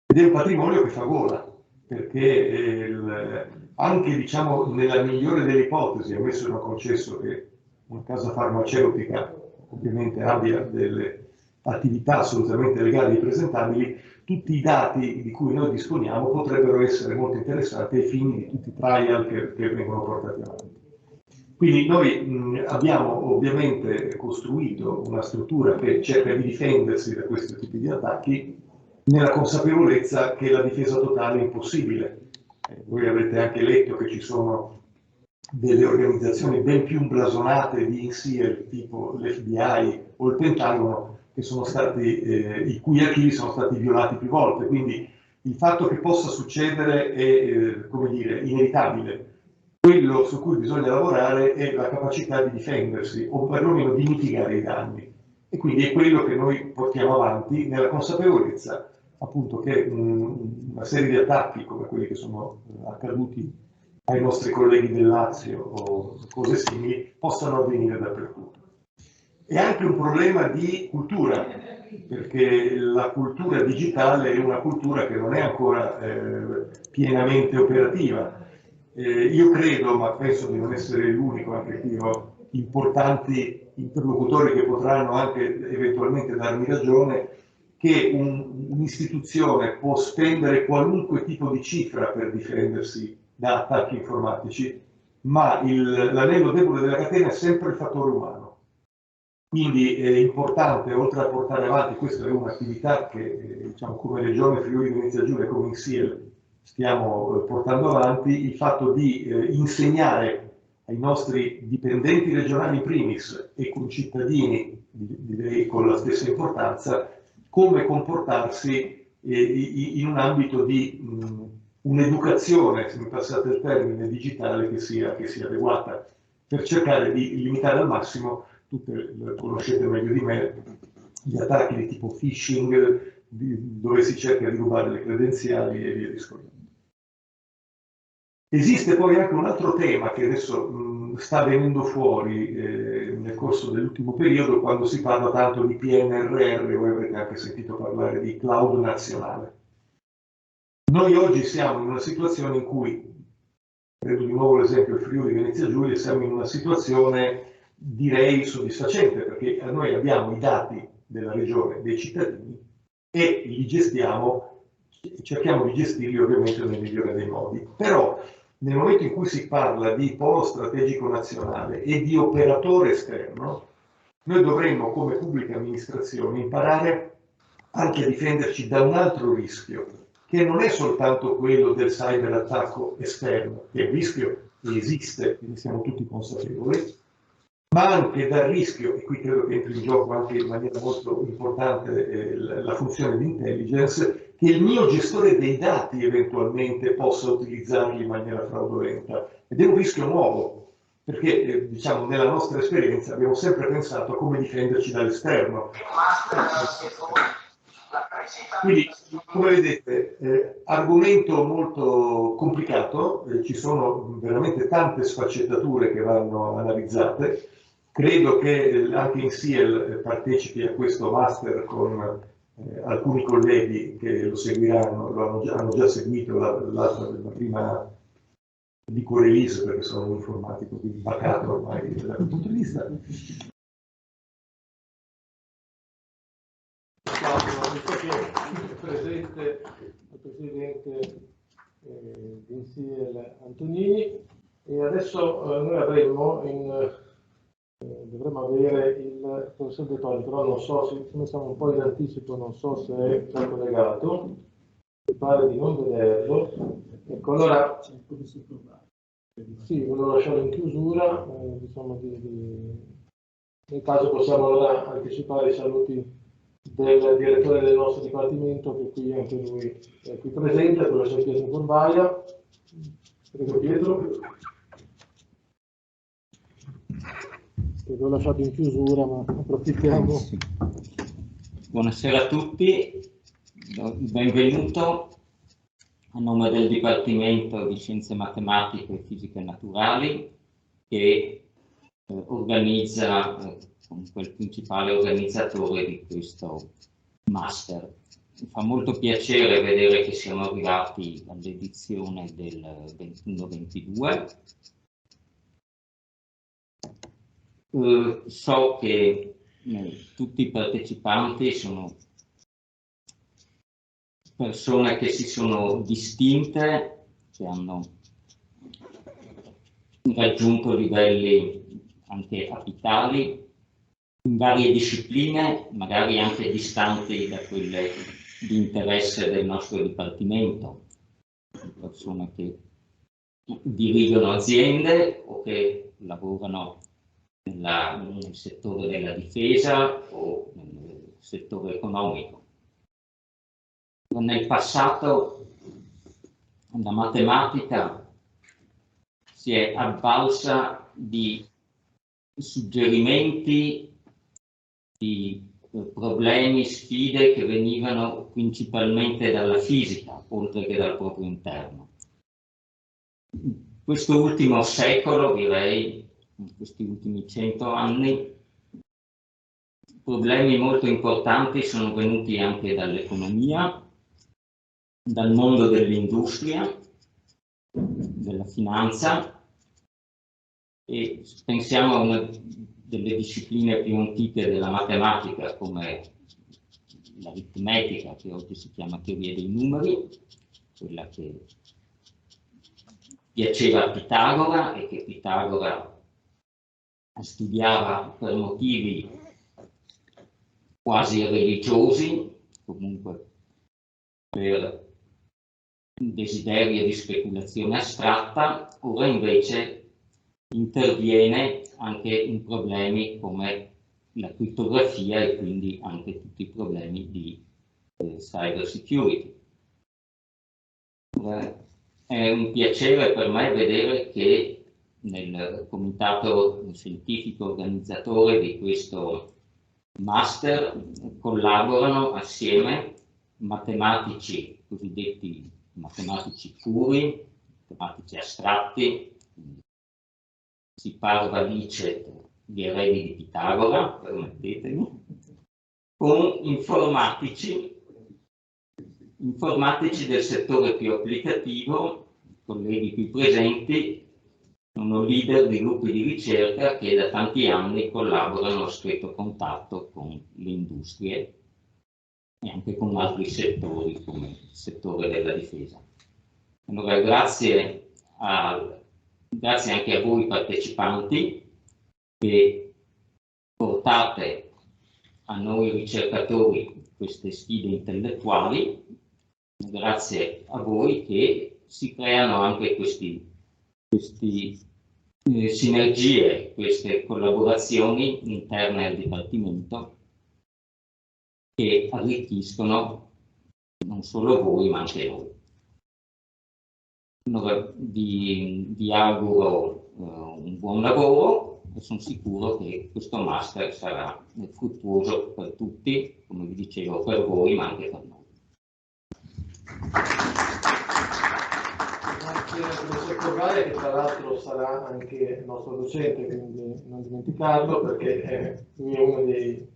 Speaker 8: Ed è un patrimonio che fa gola, perché anche diciamo, nella migliore delle ipotesi, ammesso e non concesso che una casa farmaceutica ovviamente abbia delle attività assolutamente legali e presentabili, tutti i dati di cui noi disponiamo potrebbero essere molto interessanti ai fini di tutti i trial che vengono portati avanti. Quindi noi abbiamo ovviamente costruito una struttura che cerca di difendersi da questi tipi di attacchi nella consapevolezza che la difesa totale è impossibile. Voi avrete anche letto che ci sono delle organizzazioni ben più blasonate di INSEAD, tipo l'FBI o il Pentagono, che sono stati, i cui archivi sono stati violati più volte. Quindi il fatto che possa succedere è, come dire, inevitabile. Quello su cui bisogna lavorare è la capacità di difendersi, o perlomeno di mitigare i danni. E quindi è quello che noi portiamo avanti nella consapevolezza appunto che una serie di attacchi come quelli che sono accaduti ai nostri colleghi del Lazio o cose simili possano avvenire dappertutto. È anche un problema di cultura, perché la cultura digitale è una cultura che non è ancora pienamente operativa. Io credo, ma penso di non essere l'unico, anche qui ho importanti interlocutori che potranno anche eventualmente darmi ragione, che un'istituzione può spendere qualunque tipo di cifra per difendersi da attacchi informatici, ma l'anello debole della catena è sempre il fattore umano. Quindi è importante, oltre a portare avanti, questa è un'attività che diciamo, come Regione Friuli Venezia Giulia e come INSEAD stiamo portando avanti, il fatto di insegnare ai nostri dipendenti regionali in primis e concittadini, direi con la stessa importanza, come comportarsi in un ambito di un'educazione, se mi passate il termine, digitale che sia adeguata, per cercare di limitare al massimo, tutte le conoscete meglio di me, gli attacchi di tipo phishing, dove si cerca di rubare le credenziali e via discorrendo. Esiste poi anche un altro tema che adesso sta venendo fuori nel corso dell'ultimo periodo, quando si parla tanto di PNRR, voi avrete anche sentito parlare di cloud nazionale. Noi oggi siamo in una situazione in cui, prendo di nuovo l'esempio del Friuli Venezia Giulia, siamo in una situazione direi soddisfacente, perché noi abbiamo i dati della regione, dei cittadini, e li gestiamo, cerchiamo di gestirli ovviamente nel migliore dei modi. Però nel momento in cui si parla di polo strategico nazionale e di operatore esterno, noi dovremmo come pubblica amministrazione imparare anche a difenderci da un altro rischio, che non è soltanto quello del cyberattacco esterno, che è un rischio che esiste, quindi siamo tutti consapevoli, ma anche dal rischio, e qui credo che entri in gioco anche in maniera molto importante la funzione di intelligence, che il mio gestore dei dati eventualmente possa utilizzarli in maniera fraudolenta. Ed è un rischio nuovo, perché diciamo, nella nostra esperienza abbiamo sempre pensato a come difenderci dall'esterno. Quindi, come vedete, argomento molto complicato, ci sono veramente tante sfaccettature che vanno analizzate. Credo che anche INSEAD partecipi a questo master con alcuni colleghi che lo seguiranno, hanno già seguito la prima, dico release perché sono un informatico quindi bacato ormai da quel punto di vista.
Speaker 1: Presente il presidente di INSEAD Antonini, e adesso noi dovremmo avere il professor De Toni, però non so se noi siamo un po' in anticipo, non so se è già collegato, mi pare di non vederlo. Ecco, allora sì, volevo lasciarlo in chiusura, diciamo nel caso possiamo allora anticipare i saluti del direttore del nostro dipartimento, che qui anche lui è qui presente, il professor Pietro Corvaia. Prego Pietro. Che l'ho lasciato in chiusura, ma approfittiamo.
Speaker 9: Buonasera a tutti, benvenuto. a nome del Dipartimento di Scienze Matematiche e Fisiche Naturali, che organizza, comunque il principale organizzatore di questo master. Mi fa molto piacere vedere che siamo arrivati all'edizione del 21-22. So che tutti i partecipanti sono persone che si sono distinte, che hanno raggiunto livelli anche apicali in varie discipline, magari anche distanti da quelle di interesse del nostro dipartimento, persone che dirigono aziende o che lavorano nel settore della difesa o nel settore economico. Nel passato la matematica si è avvalsa di suggerimenti, di problemi, sfide che venivano principalmente dalla fisica, oltre che dal proprio interno. In questo ultimo secolo, direi, in questi ultimi 100 anni, problemi molto importanti sono venuti anche dall'economia, dal mondo dell'industria, della finanza, e pensiamo a una delle discipline più antiche della matematica come l'aritmetica, che oggi si chiama teoria dei numeri, quella che piaceva a Pitagora e che Pitagora studiava per motivi quasi religiosi, comunque per un desiderio di speculazione astratta. Ora invece interviene anche in problemi come la crittografia e quindi anche tutti i problemi di cyber security. È un piacere per me vedere che nel comitato scientifico organizzatore di questo master collaborano assieme matematici cosiddetti matematici puri, matematici astratti. Si parla licet di eredi di Pitagora, permettetemi, con informatici del settore più applicativo. Colleghi qui presenti sono leader di gruppi di ricerca che da tanti anni collaborano a stretto contatto con le industrie e anche con altri settori come il settore della difesa. Allora, grazie anche a voi partecipanti che portate a noi ricercatori queste sfide intellettuali. Grazie a voi che si creano anche queste sinergie, queste collaborazioni interne al Dipartimento che arricchiscono non solo voi ma anche noi. Allora, vi auguro un buon lavoro e sono sicuro che questo master sarà fruttuoso per tutti, come vi dicevo, per voi ma anche per noi.
Speaker 1: Grazie al professor Corvaia, che tra l'altro sarà anche il nostro docente, quindi non dimenticarlo, perché lui è uno dei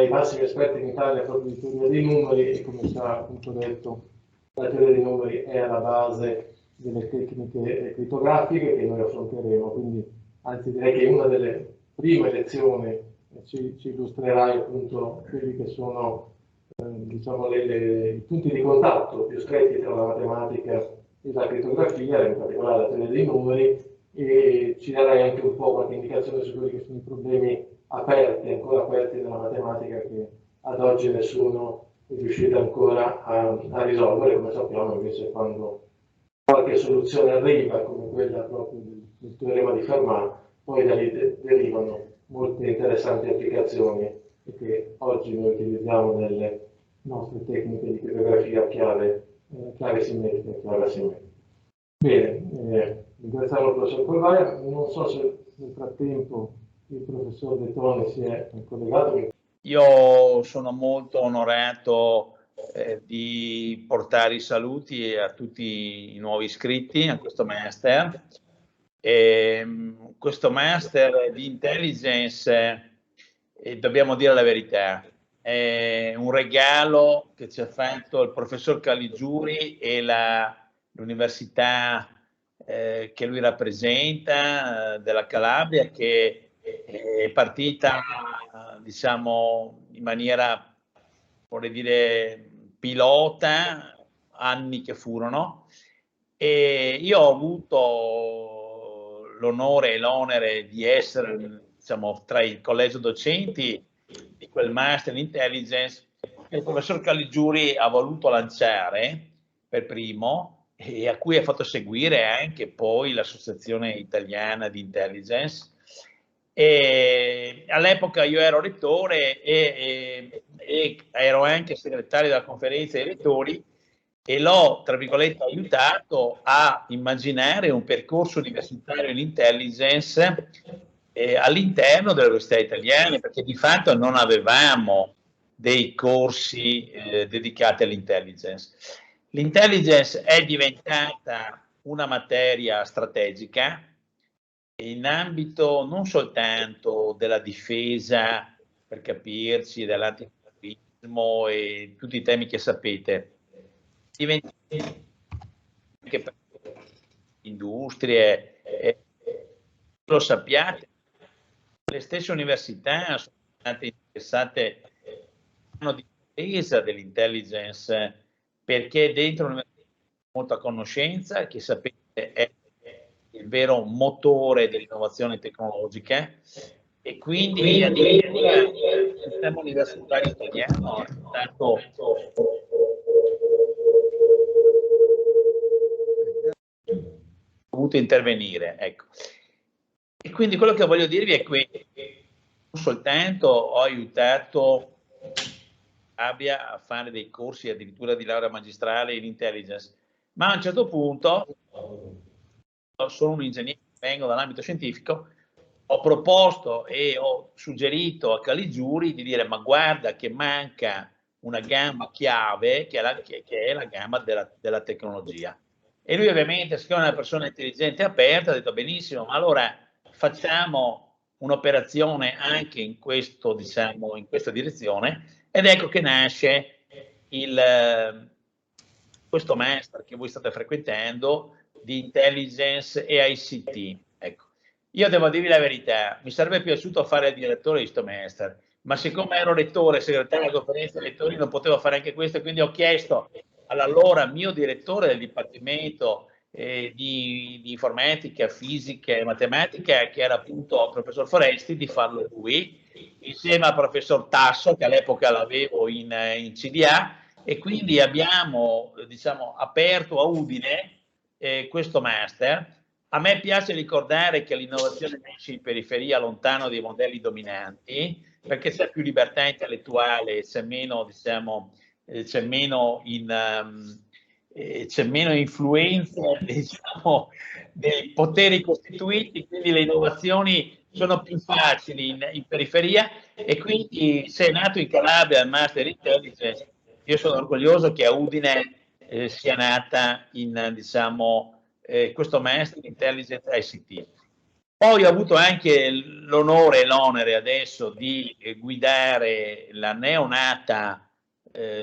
Speaker 1: massimi esperti in Italia proprio di teoria dei numeri e, come si è appunto detto, la teoria dei numeri è alla base delle tecniche crittografiche che noi affronteremo, quindi anzi direi che in una delle prime lezioni ci illustrerai appunto quelli che sono diciamo i punti di contatto più stretti tra la matematica e la crittografia, in particolare la teoria dei numeri, e ci darai anche un po' qualche indicazione su quelli che sono i problemi ancora aperti della matematica che ad oggi nessuno è riuscito ancora a risolvere. Come sappiamo invece, quando qualche soluzione arriva, come quella proprio del teorema di Fermat, poi da lì derivano molte interessanti applicazioni e che oggi noi utilizziamo nelle nostre tecniche di crittografia chiave simmetrica e chiave asimmetrica. Bene, ringraziamo il professor Corvaia. Non so se nel frattempo il professor De Toni si è collegato.
Speaker 10: Io sono molto onorato di portare i saluti a tutti i nuovi iscritti a questo master. Questo master di intelligence, dobbiamo dire la verità, è un regalo che ci ha fatto il professor Caligiuri e l'università che lui rappresenta, della Calabria, che è partita, diciamo, in maniera, vorrei dire, pilota, anni che furono, e io ho avuto l'onore e l'onere di essere, diciamo, tra i collegio docenti di quel master in intelligence che il professor Caligiuri ha voluto lanciare per primo, e a cui ha fatto seguire anche poi l'Associazione Italiana di Intelligence. E all'epoca io ero rettore e ero anche segretario della conferenza dei rettori, e l'ho, tra virgolette, aiutato a immaginare un percorso universitario in intelligence all'interno delle università italiane, perché di fatto non avevamo dei corsi dedicati all'intelligence. L'intelligence è diventata una materia strategica in ambito non soltanto della difesa, per capirci, dell'antiterrorismo e tutti i temi che sapete, diventa anche per industrie, lo sappiate, le stesse università sono state interessate di difesa dell'intelligence, perché dentro l'università c'è molta conoscenza, che sapete è il vero motore dell'innovazione tecnologica, e quindi addirittura il sistema universitario italiano è stato dovuto intervenire, ecco. E quindi quello che voglio dirvi è che non soltanto ho aiutato Abbia a fare dei corsi addirittura di laurea magistrale in intelligence, ma a un certo punto, sono un ingegnere, vengo dall'ambito scientifico, ho proposto e ho suggerito a Caligiuri di dire: ma guarda che manca una gamma chiave che è la gamma della tecnologia. E lui ovviamente, siccome è una persona intelligente e aperta, ha detto: benissimo, ma allora facciamo un'operazione anche in questo, diciamo, in questa direzione. Ed ecco che nasce questo master che voi state frequentando di intelligence e ICT. Ecco. Io devo dirvi la verità, mi sarebbe piaciuto fare il direttore di questo master, ma siccome ero rettore, segretario della conferenza dei rettori, non potevo fare anche questo, e quindi ho chiesto all'allora mio direttore del dipartimento di informatica, fisica e matematica, che era appunto il professor Foresti, di farlo lui, insieme al professor Tasso, che all'epoca l'avevo in CDA, e quindi abbiamo, diciamo, aperto a Udine questo master. A me piace ricordare che l'innovazione nasce in periferia, lontano dai modelli dominanti, perché c'è più libertà intellettuale, c'è meno, diciamo, c'è meno influenza, diciamo, dei poteri costituiti, quindi le innovazioni sono più facili in periferia, e quindi se è nato in Calabria il Master Intelligence, io sono orgoglioso che a Udine sia nata diciamo, questo Master Intelligence ICT. Poi ho avuto anche l'onore e l'onere adesso di guidare la neonata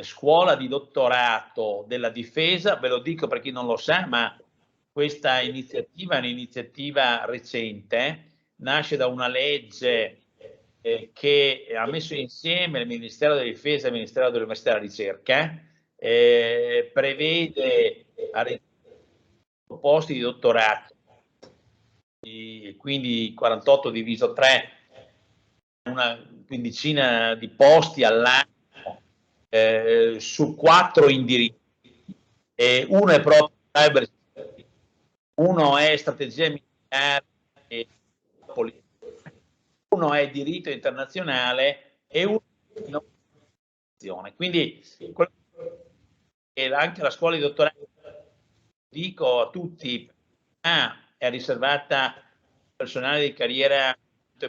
Speaker 10: scuola di dottorato della difesa. Ve lo dico per chi non lo sa, ma questa iniziativa è un'iniziativa recente, nasce da una legge che ha messo insieme il Ministero della Difesa e il Ministero dell'Università e della Ricerca, prevede posti di dottorato, quindi 48 diviso 3, una quindicina di posti all'anno su 4 indirizzi. Uno è proprio cyber, uno è strategia militare e politica, uno è diritto internazionale e uno è innovazione. Quindi anche la scuola di dottorato, dico a tutti, è riservata al personale di carriera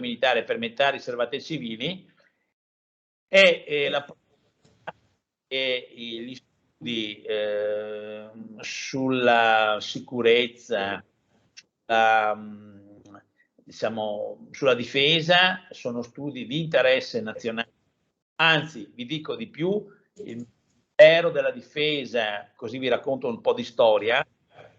Speaker 10: militare, per metà riservata ai civili, e la e gli studi sulla sicurezza, diciamo, sulla difesa sono studi di interesse nazionale. Anzi, vi dico di più, il Ministero della Difesa, così vi racconto un po' di storia,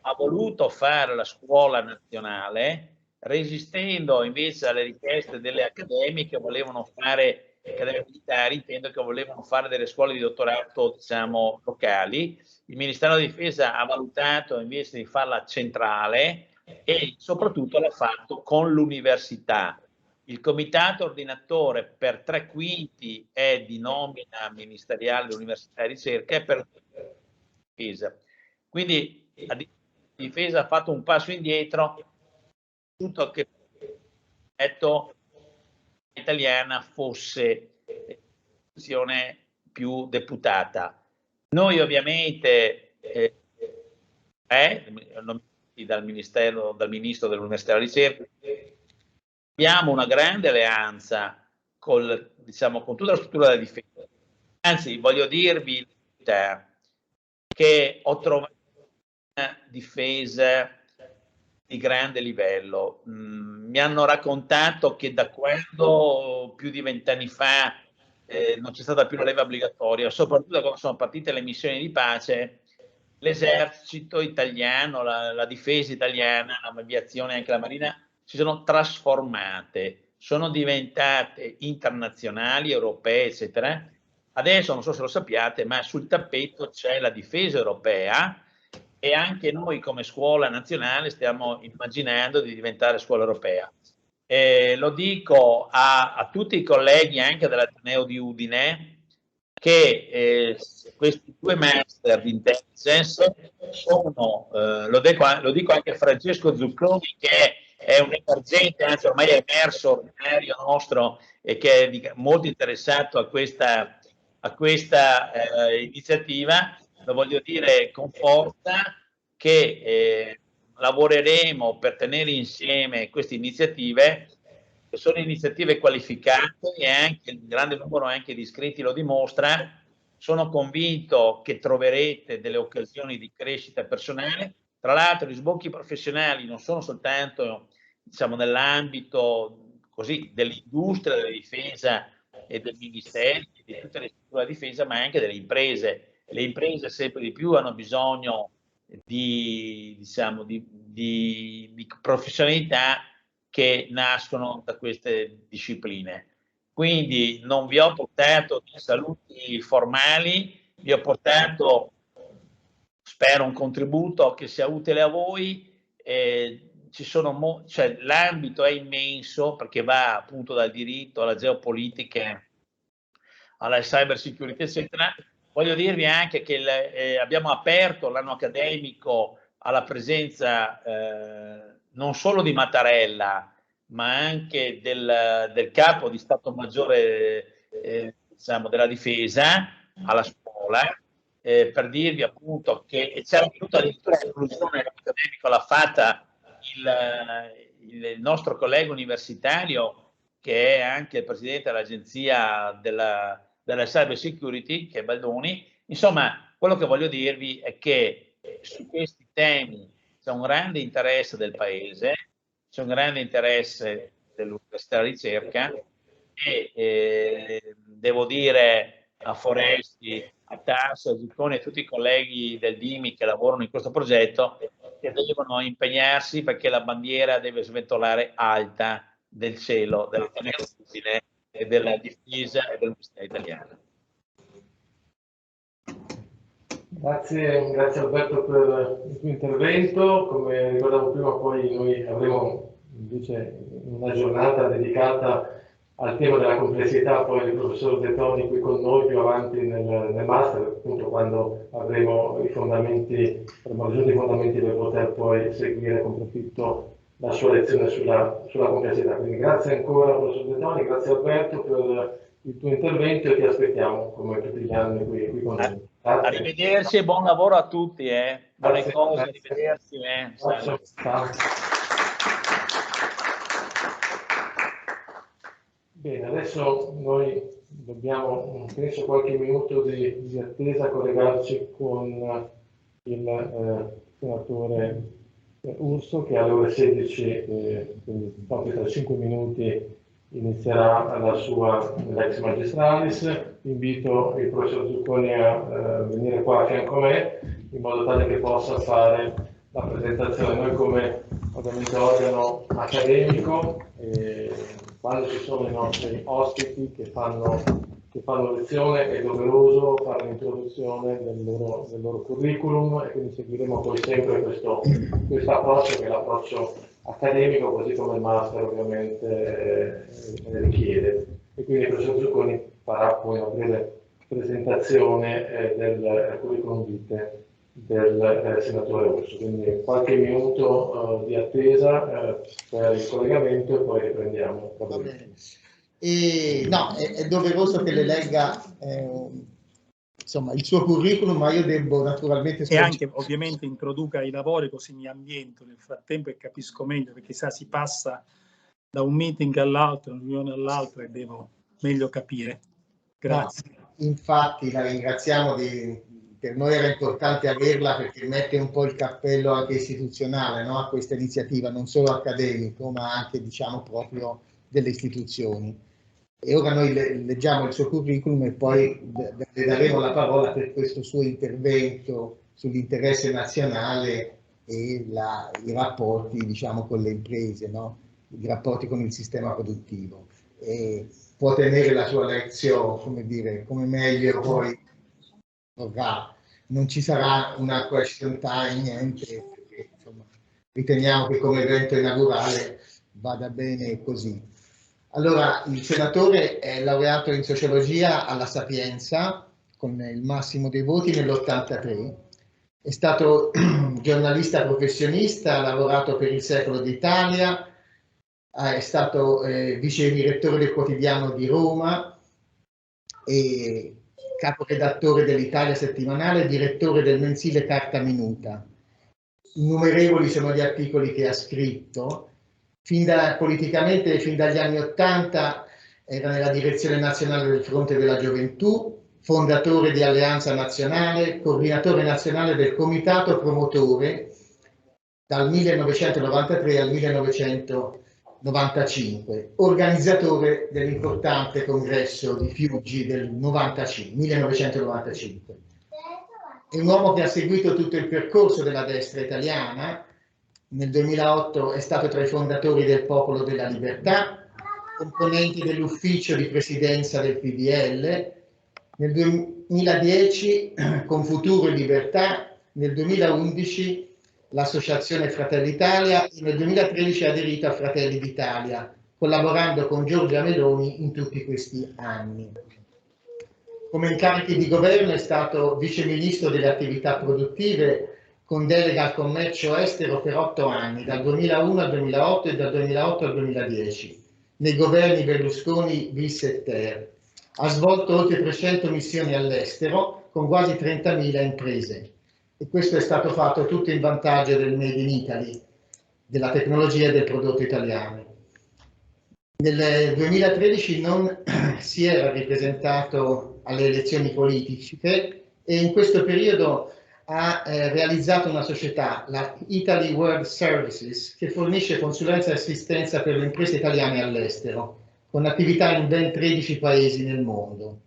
Speaker 10: ha voluto fare la scuola nazionale resistendo invece alle richieste delle accademie che volevano fare, accademie militari, intendo, che volevano fare delle scuole di dottorato, diciamo, locali. Il Ministero della Difesa ha valutato invece di farla centrale e soprattutto l'ha fatto con l'università. Il comitato ordinatore per 3/5 è di nomina ministeriale dell'università e ricerca e per difesa. Quindi la difesa ha fatto un passo indietro, tutto che detto italiana fosse funzione più deputata. Noi ovviamente dal ministro dell'università e della ricerca abbiamo una grande alleanza diciamo, con tutta la struttura della difesa. Anzi, voglio dirvi che ho trovato una difesa di grande livello. Mi hanno raccontato che da quando più di 20 anni fa non c'è stata più la leva obbligatoria, soprattutto quando sono partite le missioni di pace, l'esercito italiano, la difesa italiana, l'aviazione e anche la marina si sono trasformate, sono diventate internazionali, europee, eccetera. Adesso, non so se lo sappiate, ma sul tappeto c'è la difesa europea e anche noi come scuola nazionale stiamo immaginando di diventare scuola europea. Lo dico a tutti i colleghi anche dell'Ateneo di Udine che questi 2 master di intelligence sono, lo dico anche a Francesco Zucconi, che è un emergente, anzi ormai è emerso ordinario nostro e che è molto interessato a questa iniziativa. Lo voglio dire con forza che lavoreremo per tenere insieme queste iniziative, che sono iniziative qualificate e anche il grande numero anche di iscritti lo dimostra. Sono convinto che troverete delle occasioni di crescita personale. Tra l'altro gli sbocchi professionali non sono soltanto, diciamo, nell'ambito così dell'industria della difesa e del ministero, di tutte le strutture della difesa, ma anche delle imprese. Le imprese sempre di più hanno bisogno di professionalità che nascono da queste discipline. Quindi non vi ho portato dei saluti formali, vi ho portato, spero, un contributo che sia utile a voi. Cioè, l'ambito è immenso perché va appunto dal diritto alla geopolitica, alla cyber security, eccetera. Voglio dirvi anche che abbiamo aperto l'anno accademico alla presenza non solo di Mattarella, ma anche del capo di Stato Maggiore diciamo, della Difesa alla scuola, per dirvi appunto che c'era venuta addirittura la conclusione accademica, l'ha fatta il nostro collega universitario, che è anche il presidente dell'agenzia della cyber security, che è Baldoni. Insomma, quello che voglio dirvi è che su questi temi c'è un grande interesse del Paese, c'è un grande interesse dell'università della ricerca e devo dire a Foresti, a Tasso, a Zucconi e a tutti i colleghi del DIMI che lavorano in questo progetto che devono impegnarsi perché la bandiera deve sventolare alta del cielo dell'Ateneo e della difesa e dell'università italiana.
Speaker 1: Grazie Alberto per il tuo intervento. Come ricordavo prima, poi noi avremo invece una giornata dedicata al tema della complessità, poi il professor De Toni qui con noi più avanti nel master, appunto quando avremo raggiunto i fondamenti per poter poi seguire con profitto la sua lezione sulla complessità. Quindi grazie ancora professor De Toni, grazie Alberto per il tuo intervento e ti aspettiamo come tutti gli anni qui con noi. Grazie.
Speaker 10: Arrivederci e buon lavoro a tutti. Buone cose, arrivederci.
Speaker 1: Ciao. Bene, adesso noi dobbiamo, penso, qualche minuto di attesa a collegarci con il senatore Urso, che alle ore 16, quindi proprio tra 5 minuti, inizierà la sua lex magistralis. Invito il professor Zucconi a venire qua a fianco a me, in modo tale che possa fare la presentazione. Noi, come ovviamente organo accademico, quando ci sono i nostri ospiti che fanno lezione, è doveroso fare l'introduzione del loro curriculum, e quindi seguiremo poi sempre questo approccio, che è l'approccio accademico, così come il master ovviamente richiede. E quindi il professor Zucconi farà poi una breve presentazione del curriculum vitae del senatore Urso. Quindi qualche minuto di attesa per il collegamento, e poi riprendiamo.
Speaker 11: Va bene. No, è doveroso che le legga insomma il suo curriculum, ma io devo naturalmente
Speaker 12: e anche ovviamente introduca i lavori, così mi ambiento nel frattempo e capisco meglio, perché sa, si passa da un meeting all'altro, una riunione all'altra, e devo meglio capire. Grazie.
Speaker 11: No, infatti la ringraziamo, per noi era importante averla, perché mette un po' il cappello anche istituzionale, no, a questa iniziativa, non solo accademico, ma anche, diciamo, proprio delle istituzioni. E ora noi leggiamo il suo curriculum e poi le daremo la parola per questo suo intervento sull'interesse nazionale e i rapporti, diciamo, con le imprese, no? I rapporti con il sistema produttivo. E può tenere la sua lezione, come dire, come meglio poi vorrà. Non ci sarà una question time, niente, perché insomma, riteniamo che come evento inaugurale vada bene così. Allora, il senatore è laureato in sociologia alla Sapienza con il massimo dei voti nell'83, è stato giornalista professionista, ha lavorato per Il Secolo d'Italia, è stato vice direttore del Quotidiano di Roma e caporedattore dell'Italia Settimanale, direttore del mensile Carta Minuta. Innumerevoli sono gli articoli che ha scritto. Politicamente, fin dagli anni '80, era nella direzione nazionale del Fronte della Gioventù, fondatore di Alleanza Nazionale, coordinatore nazionale del Comitato Promotore dal 1993 al 1995, organizzatore dell'importante congresso di Fiuggi del 1995. È un uomo che ha seguito tutto il percorso della destra italiana. Nel 2008 è stato tra i fondatori del Popolo della Libertà, componente dell'ufficio di presidenza del PDL, nel 2010 con Futuro e Libertà, nel 2011 l'associazione Fratelli Italia e nel 2013 ha aderito a Fratelli d'Italia, collaborando con Giorgia Meloni in tutti questi anni. Come incarichi di governo è stato vice ministro delle attività produttive, con delega al commercio estero per 8 anni, dal 2001 al 2008 e dal 2008 al 2010, nei governi Berlusconi, bis et ter. Ha svolto oltre 300 missioni all'estero, con quasi 30.000 imprese. E questo è stato fatto tutto in vantaggio del Made in Italy, della tecnologia e del prodotto italiano. Nel 2013 non si era ripresentato alle elezioni politiche e in questo periodo ha realizzato una società, la Italy World Services, che fornisce consulenza e assistenza per le imprese italiane all'estero, con attività in ben 13 paesi nel mondo.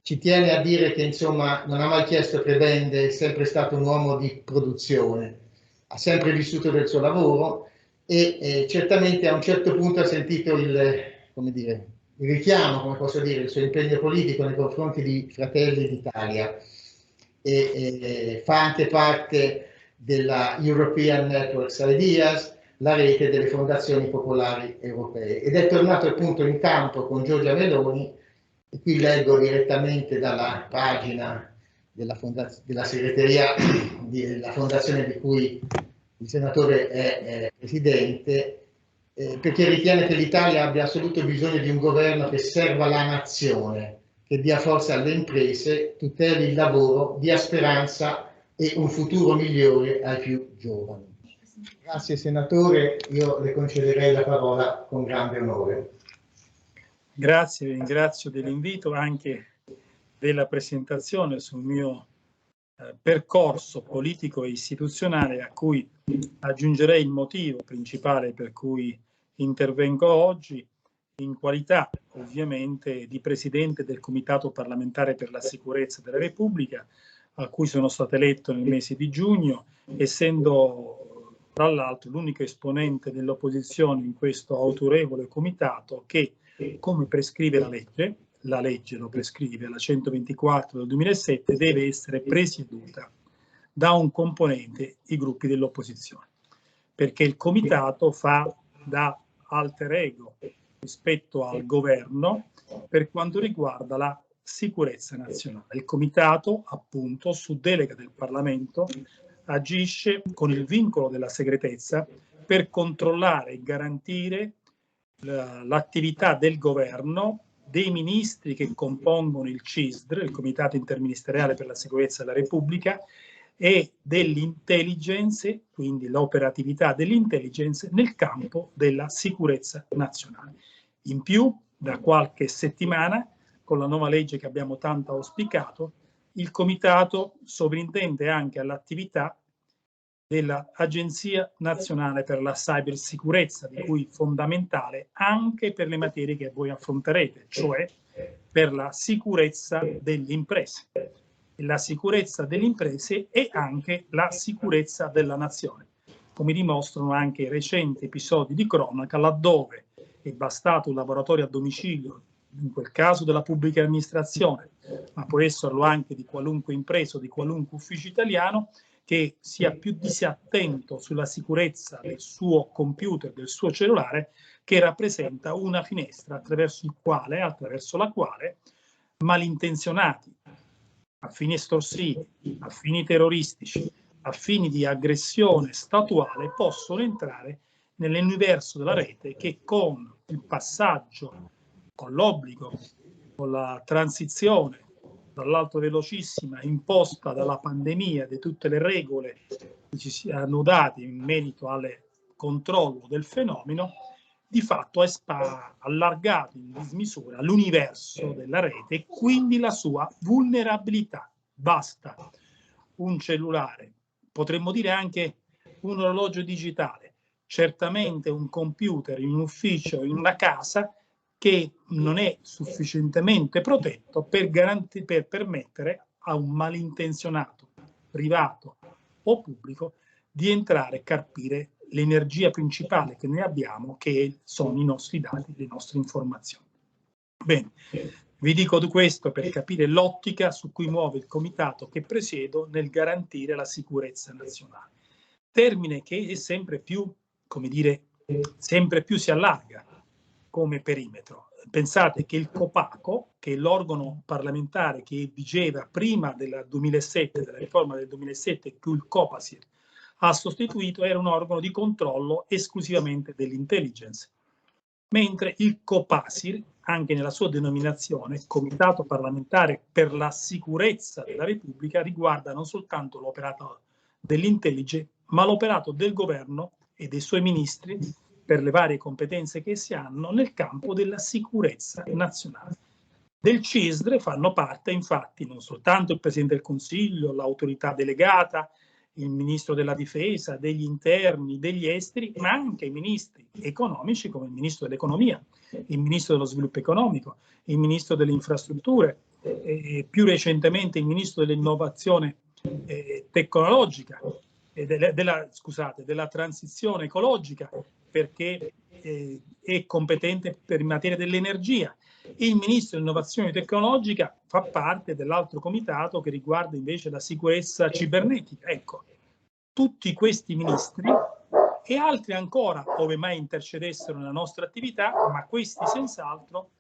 Speaker 11: Ci tiene a dire che, insomma, non ha mai chiesto prebende, è sempre stato un uomo di produzione, ha sempre vissuto del suo lavoro e certamente a un certo punto ha sentito il richiamo, come posso dire, il suo impegno politico nei confronti di Fratelli d'Italia. Fa anche parte della European Networks Ideas, la rete delle fondazioni popolari europee, ed è tornato appunto in campo con Giorgia Meloni, e qui leggo direttamente dalla pagina della segreteria della fondazione di cui il senatore è presidente, perché ritiene che l'Italia abbia assoluto bisogno di un governo che serva la nazione, che dia forza alle imprese, tuteli il lavoro, dia speranza e un futuro migliore ai più giovani. Grazie senatore, io le concederei la parola con grande onore.
Speaker 12: Grazie, ringrazio dell'invito, anche della presentazione sul mio percorso politico e istituzionale, a cui aggiungerei il motivo principale per cui intervengo oggi, in qualità ovviamente di Presidente del Comitato parlamentare per la sicurezza della Repubblica, a cui sono stato eletto nel mese di giugno, essendo tra l'altro l'unico esponente dell'opposizione in questo autorevole comitato che, come prescrive la legge lo prescrive, la 124 del 2007, deve essere presieduta da un componente i gruppi dell'opposizione, perché il comitato fa da alter ego rispetto al governo per quanto riguarda la sicurezza nazionale. Il comitato, appunto, su delega del Parlamento, agisce con il vincolo della segretezza per controllare e garantire l'attività del governo, dei ministri che compongono il CISDR, il Comitato Interministeriale per la Sicurezza della Repubblica, e dell'intelligence, quindi l'operatività dell'intelligence nel campo della sicurezza nazionale. In più, da qualche settimana, con la nuova legge che abbiamo tanto auspicato, il Comitato sovrintende anche all'attività dell'Agenzia Nazionale per la Cybersicurezza, di cui fondamentale anche per le materie che voi affronterete, cioè per la sicurezza delle imprese. La sicurezza delle imprese e anche la sicurezza della nazione, come dimostrano anche i recenti episodi di cronaca, laddove è bastato un laboratorio a domicilio, in quel caso della pubblica amministrazione, ma può esserlo anche di qualunque impresa o di qualunque ufficio italiano, che sia più disattento sulla sicurezza del suo computer, del suo cellulare, che rappresenta una finestra attraverso la quale malintenzionati, a fini estorsivi, a fini terroristici, a fini di aggressione statuale, possono entrare nell'universo della rete che con il passaggio, con l'obbligo, con la transizione dall'alto velocissima imposta dalla pandemia, di tutte le regole che ci si hanno date in merito al controllo del fenomeno, di fatto ha allargato in dismisura l'universo della rete e quindi la sua vulnerabilità. Basta un cellulare, potremmo dire anche un orologio digitale, certamente un computer in un ufficio, in una casa, che non è sufficientemente protetto per permettere a un malintenzionato, privato o pubblico, di entrare e carpire l'energia principale che noi abbiamo, che sono i nostri dati, le nostre informazioni. Bene, vi dico questo per capire l'ottica su cui muove il comitato che presiedo nel garantire la sicurezza nazionale. Termine che è sempre più, come dire, sempre più si allarga come perimetro. Pensate che il COPACO, che è l'organo parlamentare che vigeva prima del 2007, della riforma del 2007, che il COPASIR ha sostituito, era un organo di controllo esclusivamente dell'intelligence, mentre il COPASIR, anche nella sua denominazione, Comitato parlamentare per la sicurezza della Repubblica, riguarda non soltanto l'operato dell'intelligence, ma l'operato del governo e dei suoi ministri per le varie competenze che si hanno nel campo della sicurezza nazionale. Del CISDR fanno parte infatti non soltanto il Presidente del Consiglio, l'autorità delegata, il Ministro della Difesa, degli Interni, degli Esteri, ma anche i ministri economici come il Ministro dell'Economia, il Ministro dello Sviluppo Economico, il Ministro delle Infrastrutture e più recentemente il Ministro dell'Innovazione tecnologica e della transizione ecologica, perché è competente per in materia dell'energia. Il Ministro dell'Innovazione tecnologica fa parte dell'altro comitato che riguarda invece la sicurezza cibernetica. Ecco, tutti questi ministri e altri ancora, ove mai intercedessero nella nostra attività, ma questi senz'altro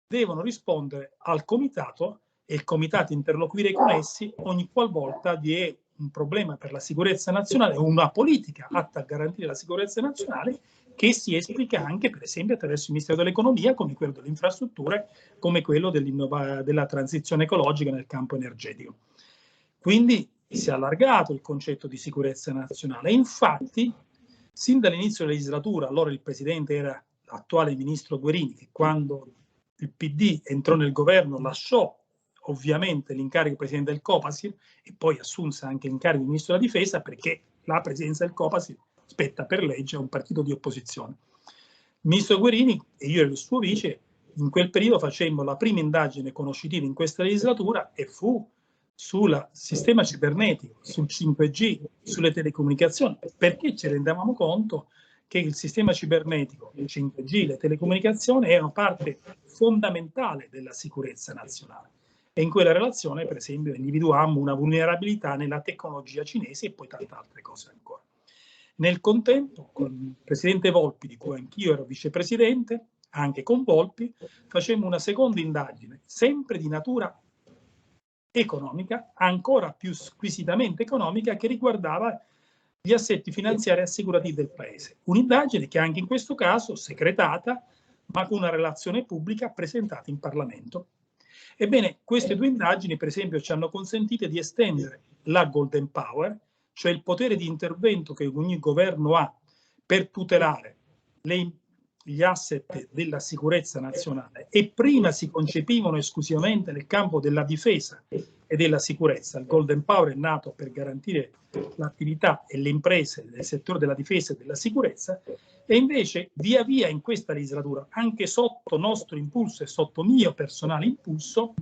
Speaker 12: devono rispondere al comitato e il comitato interloquire con essi ogni qualvolta vi è un problema per la sicurezza nazionale o una politica atta a garantire la sicurezza nazionale che si esplica anche per esempio attraverso il Ministero dell'Economia, come quello delle infrastrutture, come quello della transizione ecologica nel campo energetico. Quindi si è allargato il concetto di sicurezza nazionale. Infatti, sin dall'inizio della legislatura, allora il Presidente era l'attuale Ministro Guerini, che quando il PD entrò nel governo, lasciò ovviamente l'incarico di Presidente del Copasir e poi assunse anche l'incarico di Ministro della Difesa, perché la presidenza del Copasir spetta per legge a un partito di opposizione. Il ministro Guerini e io ero il suo vice, in quel periodo facemmo la prima indagine conoscitiva in questa legislatura e fu sul sistema cibernetico, sul 5G, sulle telecomunicazioni, perché ci rendevamo conto che il sistema cibernetico, il 5G, le telecomunicazioni erano parte fondamentale della sicurezza nazionale. E in quella relazione, per esempio, individuammo una vulnerabilità nella tecnologia cinese e poi tante altre cose ancora. Nel contempo, con il presidente Volpi, di cui anch'io ero vicepresidente, anche con Volpi, facemmo una seconda indagine, sempre di natura economica, ancora più squisitamente economica, che riguardava gli assetti finanziari e assicurativi del Paese. Un'indagine che anche in questo caso segretata, ma con una relazione pubblica presentata in Parlamento. Ebbene, queste due indagini, per esempio, ci hanno consentito di estendere la Golden Power, cioè il potere di intervento che ogni governo ha per tutelare gli asset della sicurezza nazionale, e prima si concepivano esclusivamente nel campo della difesa e della sicurezza. Il Golden Power è nato per garantire l'attività e le imprese nel settore della difesa e della sicurezza, e invece via via in questa legislatura, anche sotto nostro impulso e sotto mio personale impulso,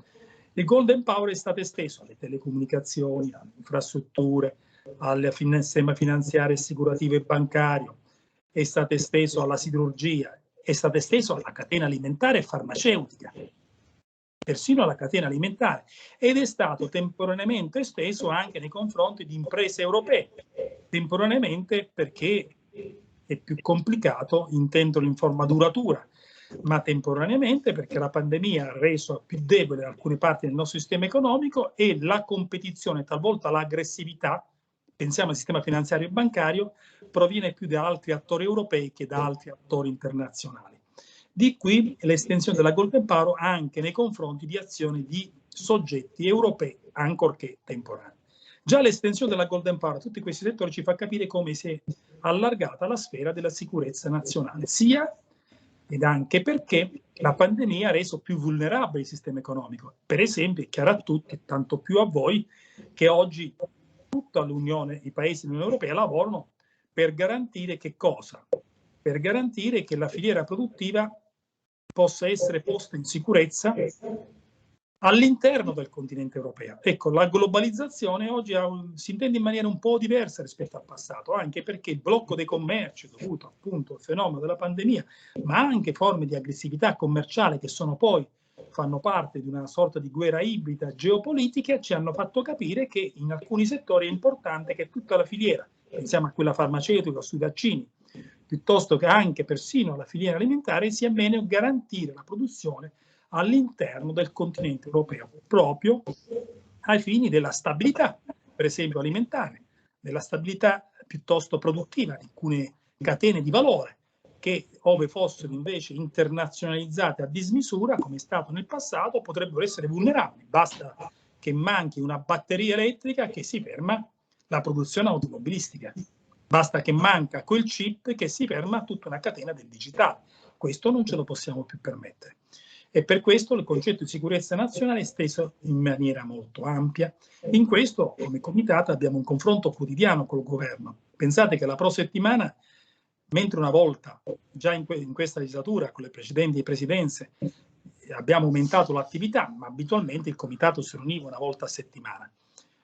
Speaker 12: il Golden Power è stato esteso alle telecomunicazioni, alle infrastrutture, al sistema finanziario, assicurativo e bancario, è stato esteso alla siderurgia, è stato esteso alla catena alimentare e farmaceutica, persino alla catena alimentare, ed è stato temporaneamente esteso anche nei confronti di imprese europee, temporaneamente perché è più complicato intenderlo in forma duratura, ma temporaneamente perché la pandemia ha reso più debole alcune parti del nostro sistema economico e la competizione, talvolta l'aggressività, pensiamo al sistema finanziario e bancario, proviene più da altri attori europei che da altri attori internazionali. Di qui l'estensione della Golden Power anche nei confronti di azioni di soggetti europei, ancorché temporanei. Già l'estensione della Golden Power a tutti questi settori ci fa capire come si è allargata la sfera della sicurezza nazionale, sia ed anche perché la pandemia ha reso più vulnerabile il sistema economico. Per esempio, è chiaro a tutti, tanto più a voi, che oggi tutta l'Unione, i paesi dell'Unione Europea lavorano per garantire che cosa? Per garantire che la filiera produttiva possa essere posta in sicurezza all'interno del continente europeo. Ecco, la globalizzazione oggi si intende in maniera un po' diversa rispetto al passato, anche perché il blocco dei commerci dovuto appunto al fenomeno della pandemia, ma anche forme di aggressività commerciale che fanno parte di una sorta di guerra ibrida geopolitica, ci hanno fatto capire che in alcuni settori è importante che tutta la filiera, pensiamo a quella farmaceutica, sui vaccini, piuttosto che anche persino alla filiera alimentare, sia bene garantire la produzione all'interno del continente europeo, proprio ai fini della stabilità, per esempio alimentare, della stabilità piuttosto produttiva di alcune catene di valore, che ove fossero invece internazionalizzate a dismisura, come è stato nel passato, potrebbero essere vulnerabili. Basta che manchi una batteria elettrica che si ferma la produzione automobilistica. Basta che manca quel chip che si ferma tutta una catena del digitale. Questo non ce lo possiamo più permettere. E per questo il concetto di sicurezza nazionale è esteso in maniera molto ampia. In questo, come comitato, abbiamo un confronto quotidiano col governo. Pensate che la prosettimana, mentre una volta, già in questa legislatura, con le precedenti presidenze, abbiamo aumentato l'attività, ma abitualmente il comitato si riuniva una volta a settimana.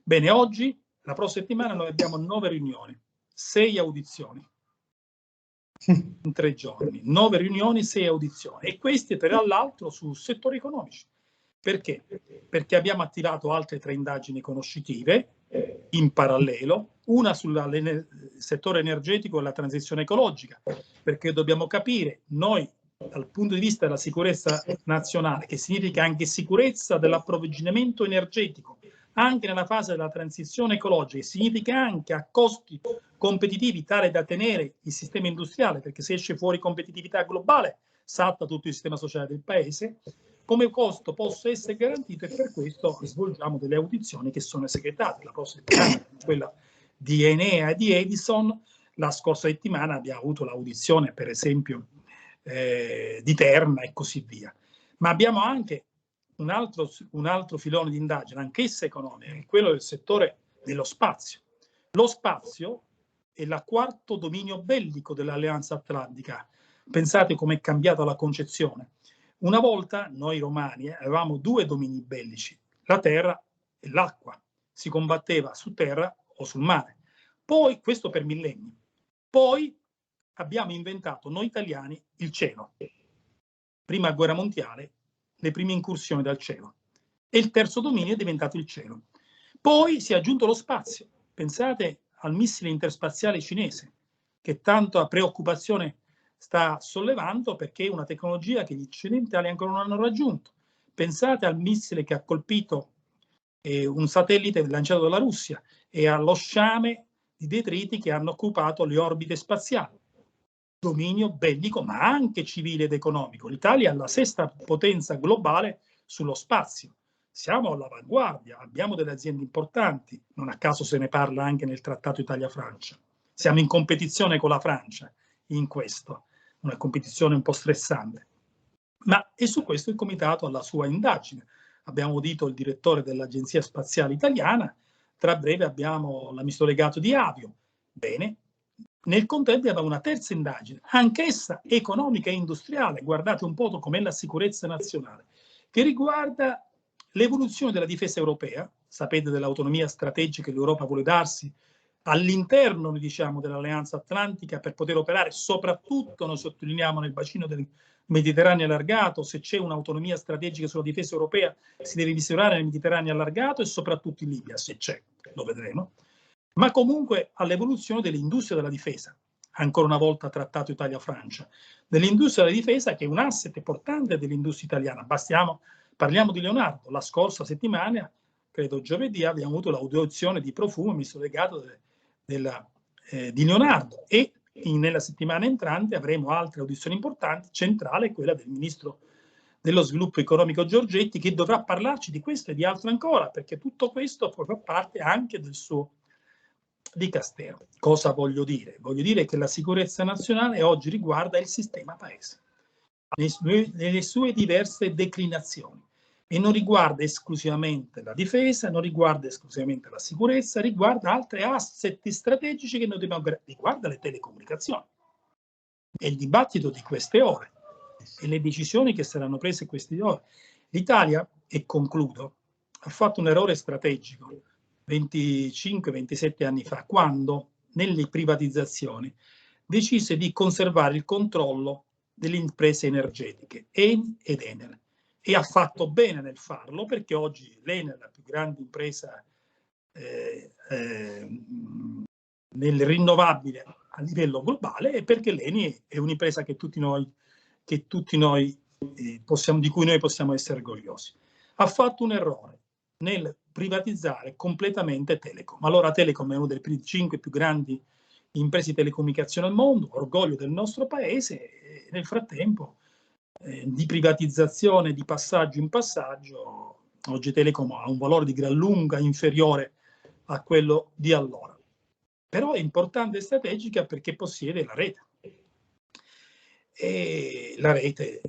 Speaker 12: Bene, oggi, la prossima settimana, noi abbiamo 9 riunioni, 6 audizioni. In 3 giorni, 9 riunioni, 6 audizioni, e queste tra l'altro su settori economici. Perché? Perché abbiamo attivato altre 3 indagini conoscitive in parallelo, una sul settore energetico e la transizione ecologica, perché dobbiamo capire noi dal punto di vista della sicurezza nazionale, che significa anche sicurezza dell'approvvigionamento energetico, anche nella fase della transizione ecologica, significa anche a costi competitivi tale da tenere il sistema industriale, perché se esce fuori competitività globale salta tutto il sistema sociale del paese, come costo possa essere garantito, e per questo svolgiamo delle audizioni che sono segretate. La prossima settimana, quella di Enea e di Edison, la scorsa settimana abbiamo avuto l'audizione per esempio di Terna e così via. Ma abbiamo anche un altro filone di indagine, anch'essa economica, che è quello del settore dello spazio. Lo spazio è il quarto dominio bellico dell'Alleanza Atlantica. Pensate com'è cambiata la concezione. Una volta noi romani avevamo due domini bellici, la terra e l'acqua. Si combatteva su terra o sul mare. Poi, questo per millenni, poi abbiamo inventato noi italiani il cielo. Prima guerra mondiale, le prime incursioni dal cielo. E il terzo dominio è diventato il cielo. Poi si è aggiunto lo spazio. Pensate al missile interspaziale cinese, che tanta preoccupazione sta sollevando perché è una tecnologia che gli occidentali ancora non hanno raggiunto. Pensate al missile che ha colpito un satellite lanciato dalla Russia e allo sciame di detriti che hanno occupato le orbite spaziali. Dominio bellico, ma anche civile ed economico. L'Italia è la sesta potenza globale sullo spazio. Siamo all'avanguardia, abbiamo delle aziende importanti, non a caso se ne parla anche nel trattato Italia-Francia. Siamo in competizione con la Francia in questo, una competizione un po' stressante. Ma e su questo il Comitato ha la sua indagine. Abbiamo udito il direttore dell'Agenzia Spaziale Italiana, tra breve abbiamo l'amministratore delegato di Avio. Bene, nel contempo abbiamo una terza indagine, anch'essa economica e industriale, guardate un po' com'è la sicurezza nazionale, che riguarda l'evoluzione della difesa europea. Sapete dell'autonomia strategica che l'Europa vuole darsi all'interno, diciamo, dell'Alleanza Atlantica per poter operare soprattutto, noi sottolineiamo, nel bacino del Mediterraneo allargato. Se c'è un'autonomia strategica sulla difesa europea si deve misurare nel Mediterraneo allargato e soprattutto in Libia, se c'è, lo vedremo. Ma comunque all'evoluzione dell'industria della difesa, ancora una volta trattato Italia-Francia, dell'industria della difesa che è un asset importante dell'industria italiana. Parliamo di Leonardo. La scorsa settimana, credo giovedì, abbiamo avuto l'audizione di Profumo, ministro delegato di Leonardo, e nella settimana entrante avremo altre audizioni importanti, centrale quella del ministro dello sviluppo economico Giorgetti, che dovrà parlarci di questo e di altro ancora, perché tutto questo fa parte anche del suo dicastero. Cosa voglio dire? Voglio dire che la sicurezza nazionale oggi riguarda il sistema paese, nelle sue diverse declinazioni, e non riguarda esclusivamente la difesa, non riguarda esclusivamente la sicurezza, riguarda altri asset strategici che noi dobbiamo, riguarda le telecomunicazioni. E il dibattito di queste ore e le decisioni che saranno prese queste ore. L'Italia, e concludo, ha fatto un errore strategico 25-27 anni fa, quando nelle privatizzazioni decise di conservare il controllo delle imprese energetiche, Eni ed Enel. E ha fatto bene nel farlo, perché oggi l'Enel è la più grande impresa nel rinnovabile a livello globale, e perché l'Eni è un'impresa che tutti noi di cui noi possiamo essere orgogliosi. Ha fatto un errore nel privatizzare completamente Telecom. Allora Telecom è una delle 5 più grandi imprese di telecomunicazione al mondo, orgoglio del nostro paese, e nel frattempo di privatizzazione di passaggio in passaggio oggi Telecom ha un valore di gran lunga inferiore a quello di allora. Però è importante e strategica perché possiede la rete. E la rete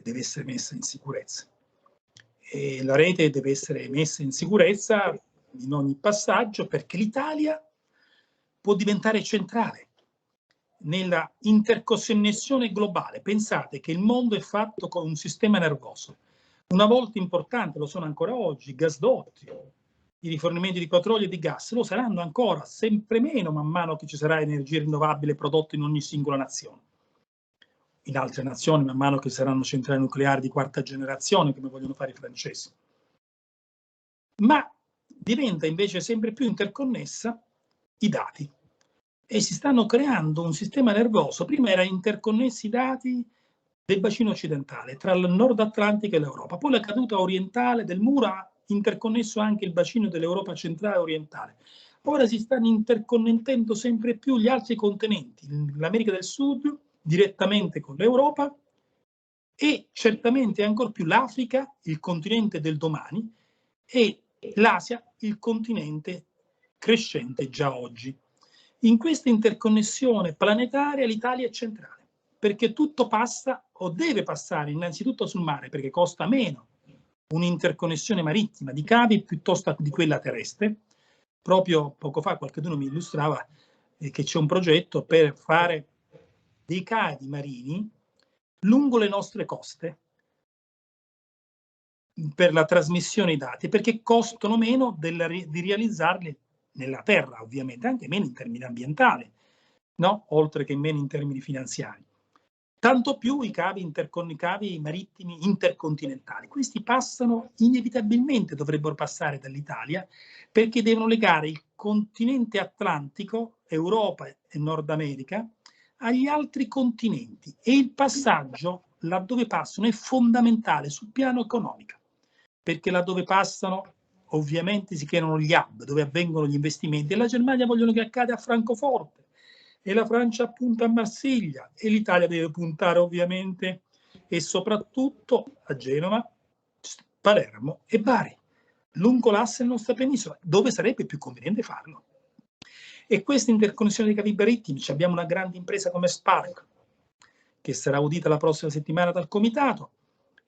Speaker 12: deve essere messa in sicurezza. E la rete deve essere messa in sicurezza in ogni passaggio, perché l'Italia può diventare centrale nella interconnessione globale. Pensate che il mondo è fatto con un sistema nervoso. Una volta importante, lo sono ancora oggi, gasdotti, i rifornimenti di petrolio e di gas, lo saranno ancora sempre meno man mano che ci sarà energia rinnovabile prodotta in ogni singola nazione. In altre nazioni, man mano che saranno centrali nucleari di quarta generazione, come vogliono fare i francesi. Ma diventa invece sempre più interconnessa i dati. E si stanno creando un sistema nervoso. Prima erano interconnessi i dati del bacino occidentale, tra il Nord Atlantico e l'Europa. Poi la caduta orientale del muro ha interconnesso anche il bacino dell'Europa centrale e orientale. Ora si stanno interconnettendo sempre più gli altri continenti, l'America del Sud direttamente con l'Europa, e certamente ancor più l'Africa, il continente del domani, e l'Asia, il continente crescente già oggi. In questa interconnessione planetaria l'Italia è centrale, perché tutto passa o deve passare innanzitutto sul mare perché costa meno un'interconnessione marittima di cavi piuttosto di quella terrestre. Proprio poco fa qualcuno mi illustrava che c'è un progetto per fare dei cavi marini lungo le nostre coste per la trasmissione dei dati, perché costano meno di realizzarli nella terra, ovviamente, anche meno in termini ambientali, no? Oltre che meno in termini finanziari. Tanto più i cavi marittimi intercontinentali. Questi passano inevitabilmente, dovrebbero passare dall'Italia, perché devono legare il continente atlantico, Europa e Nord America, agli altri continenti, e il passaggio laddove passano è fondamentale sul piano economico, perché laddove passano ovviamente si creano gli hub dove avvengono gli investimenti, e la Germania vogliono che accada a Francoforte, e la Francia punta a Marsiglia, e l'Italia deve puntare ovviamente e soprattutto a Genova, Palermo e Bari, lungo l'asse della nostra penisola, dove sarebbe più conveniente farlo. E questa interconnessione dei cavi marittimi, abbiamo una grande impresa come Spark, che sarà audita la prossima settimana dal comitato,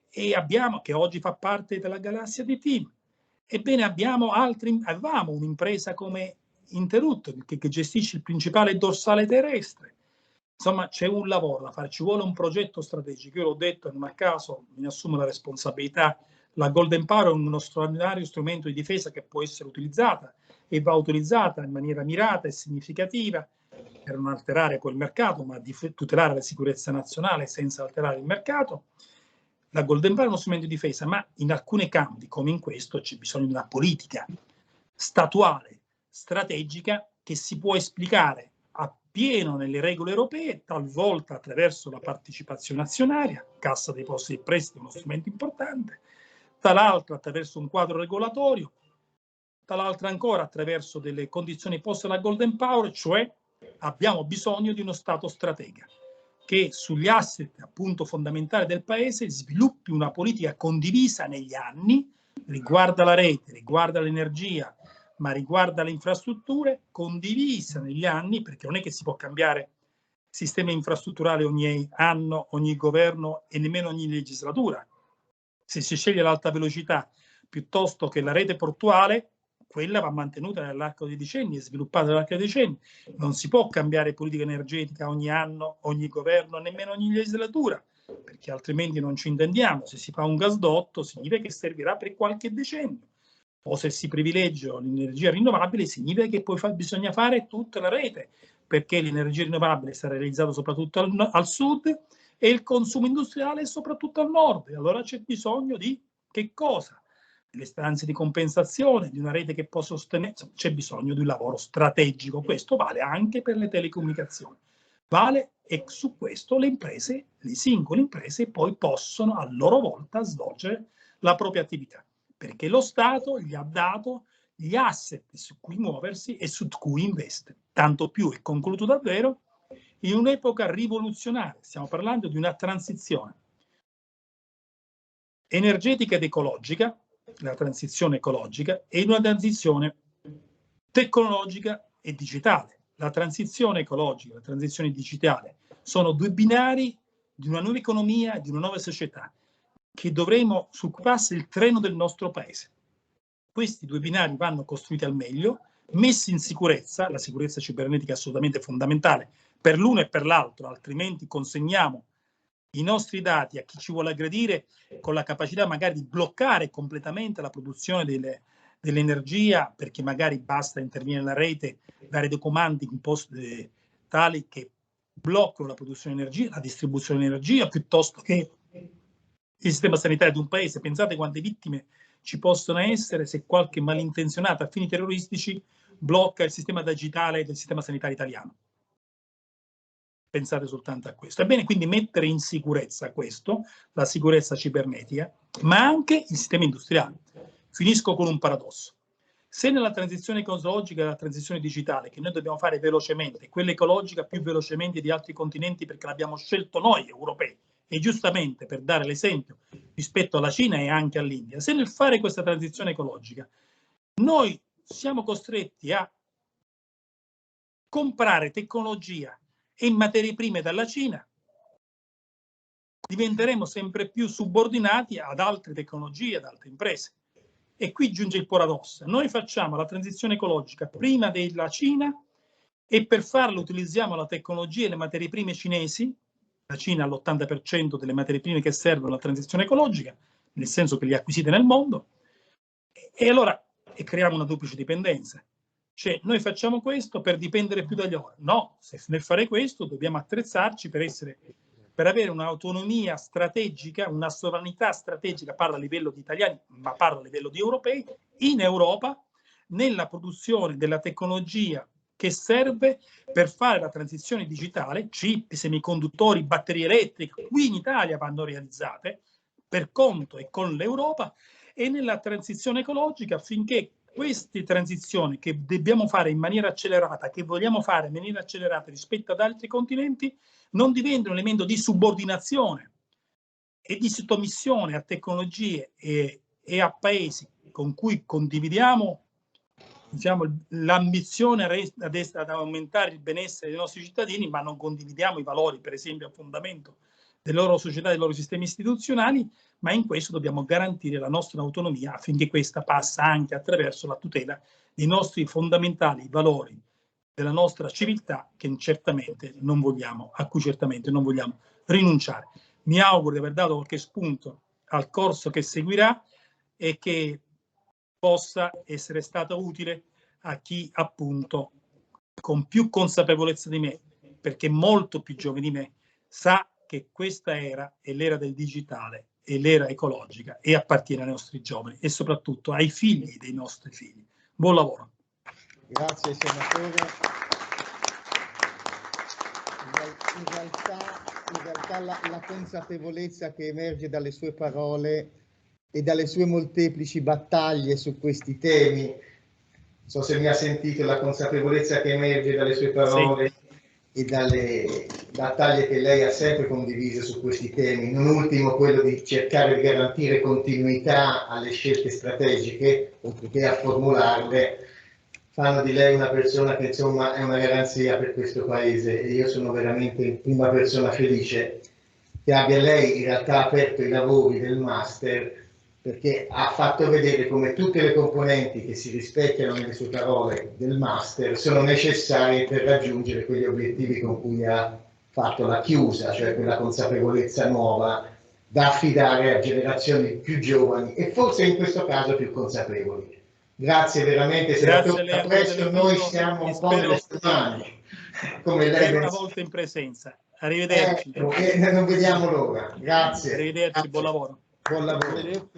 Speaker 12: e abbiamo, che oggi fa parte della galassia di team. Ebbene, avevamo un'impresa come Interrutto che gestisce il principale dorsale terrestre. Insomma, c'è un lavoro da fare, ci vuole un progetto strategico. Io l'ho detto, non a caso mi assumo la responsabilità. La Golden Power è uno straordinario strumento di difesa che può essere utilizzata e va utilizzata in maniera mirata e significativa per non alterare quel mercato, ma di tutelare la sicurezza nazionale senza alterare il mercato. La Golden Power è uno strumento di difesa, ma in alcuni campi, come in questo, c'è bisogno di una politica statuale, strategica, che si può esplicare appieno nelle regole europee, talvolta attraverso la partecipazione azionaria, Cassa dei Depositi e Prestiti è uno strumento importante, dall'altro attraverso un quadro regolatorio, dall'altro ancora attraverso delle condizioni poste alla Golden Power, cioè abbiamo bisogno di uno Stato stratega che sugli asset appunto fondamentali del Paese sviluppi una politica condivisa negli anni, riguarda la rete, riguarda l'energia, ma riguarda le infrastrutture, condivisa negli anni, perché non è che si può cambiare sistema infrastrutturale ogni anno, ogni governo e nemmeno ogni legislatura. Se si sceglie l'alta velocità piuttosto che la rete portuale, quella va mantenuta nell'arco dei decenni e sviluppata nell'arco dei decenni. Non si può cambiare politica energetica ogni anno, ogni governo, nemmeno ogni legislatura, perché altrimenti non ci intendiamo. Se si fa un gasdotto significa che servirà per qualche decennio, o se si privilegia l'energia rinnovabile significa che poi bisogna fare tutta la rete, perché l'energia rinnovabile sarà realizzata soprattutto al sud e il consumo industriale soprattutto al nord. E allora c'è bisogno di che cosa? Delle stanze di compensazione, di una rete che può sostenere, c'è bisogno di un lavoro strategico. Questo vale anche per le telecomunicazioni. Vale, e su questo le imprese, le singole imprese, poi possono a loro volta svolgere la propria attività, perché lo Stato gli ha dato gli asset su cui muoversi e su cui investe. Tanto più, e concludo davvero, in un'epoca rivoluzionaria, stiamo parlando di una transizione energetica ed ecologica, la transizione ecologica, e una transizione tecnologica e digitale. La transizione ecologica e la transizione digitale sono due binari di una nuova economia, di una nuova società, che dovremo, su cui passa il treno del nostro paese. Questi due binari vanno costruiti al meglio, messi in sicurezza, la sicurezza cibernetica è assolutamente fondamentale per l'uno e per l'altro, altrimenti consegniamo i nostri dati a chi ci vuole aggredire, con la capacità magari di bloccare completamente la produzione dell'energia, perché magari basta intervenire nella rete, dare dei comandi tali che bloccano la produzione di energia, la distribuzione di energia, piuttosto che il sistema sanitario di un paese. Pensate quante vittime ci possono essere se qualche malintenzionato a fini terroristici blocca il sistema digitale del sistema sanitario italiano. Pensate soltanto a questo. Ebbene, quindi mettere in sicurezza questo, la sicurezza cibernetica, ma anche il sistema industriale. Finisco con un paradosso. Se nella transizione ecologica e la transizione digitale, che noi dobbiamo fare velocemente, quella ecologica più velocemente di altri continenti perché l'abbiamo scelto noi europei, e giustamente per dare l'esempio rispetto alla Cina e anche all'India, se nel fare questa transizione ecologica noi siamo costretti a comprare tecnologia e materie prime dalla Cina, diventeremo sempre più subordinati ad altre tecnologie, ad altre imprese. E qui giunge il paradosso. Noi facciamo la transizione ecologica prima della Cina e per farlo utilizziamo la tecnologia e le materie prime cinesi. La Cina ha l'80% delle materie prime che servono alla transizione ecologica, nel senso che le ha acquisite nel mondo, e allora creiamo una duplice dipendenza. Cioè, noi facciamo questo per dipendere più dagli altri. No, nel fare questo dobbiamo attrezzarci per avere un'autonomia strategica, una sovranità strategica, parlo a livello di italiani, ma parlo a livello di europei, in Europa, nella produzione della tecnologia che serve per fare la transizione digitale, chip, semiconduttori, batterie elettriche, qui in Italia vanno realizzate per conto e con l'Europa, e nella transizione ecologica, affinché queste transizioni che dobbiamo fare in maniera accelerata, che vogliamo fare in maniera accelerata rispetto ad altri continenti, non diventino un elemento di subordinazione e di sottomissione a tecnologie e a paesi con cui condividiamo, diciamo, l'ambizione ad aumentare il benessere dei nostri cittadini, ma non condividiamo i valori, per esempio, a fondamento delle loro società, dei loro sistemi istituzionali, ma in questo dobbiamo garantire la nostra autonomia affinché questa passa anche attraverso la tutela dei nostri fondamentali valori, della nostra civiltà, che certamente non vogliamo, a cui certamente non vogliamo rinunciare. Mi auguro di aver dato qualche spunto al corso che seguirà e che possa essere stato utile a chi appunto con più consapevolezza di me, perché molto più giovane di me, sa che questa era è l'era del digitale e l'era ecologica e appartiene ai nostri giovani e soprattutto ai figli dei nostri figli. Buon lavoro.
Speaker 11: Grazie senatore. In realtà la consapevolezza che emerge dalle sue parole e dalle sue molteplici battaglie su questi temi, non so se mi ha sentito, la consapevolezza che emerge dalle sue parole, sì, e dalle battaglie che lei ha sempre condiviso su questi temi, non ultimo quello di cercare di garantire continuità alle scelte strategiche, oltre che a formularle, fanno di lei una persona che insomma è una garanzia per questo Paese, e io sono veramente in prima persona felice che abbia lei in realtà aperto i lavori del master, perché ha fatto vedere come tutte le componenti che si rispecchiano nelle sue parole del master sono necessarie per raggiungere quegli obiettivi con cui ha fatto la chiusa, cioè quella consapevolezza nuova da affidare a generazioni più giovani e forse in questo caso più consapevoli. Grazie veramente, senatore. Presto noi siamo un po' nelle sue mani, come lei
Speaker 12: una volta in presenza. Arrivederci.
Speaker 11: Non vediamo l'ora. Grazie.
Speaker 12: Arrivederci, buon lavoro.
Speaker 11: Buon lavoro.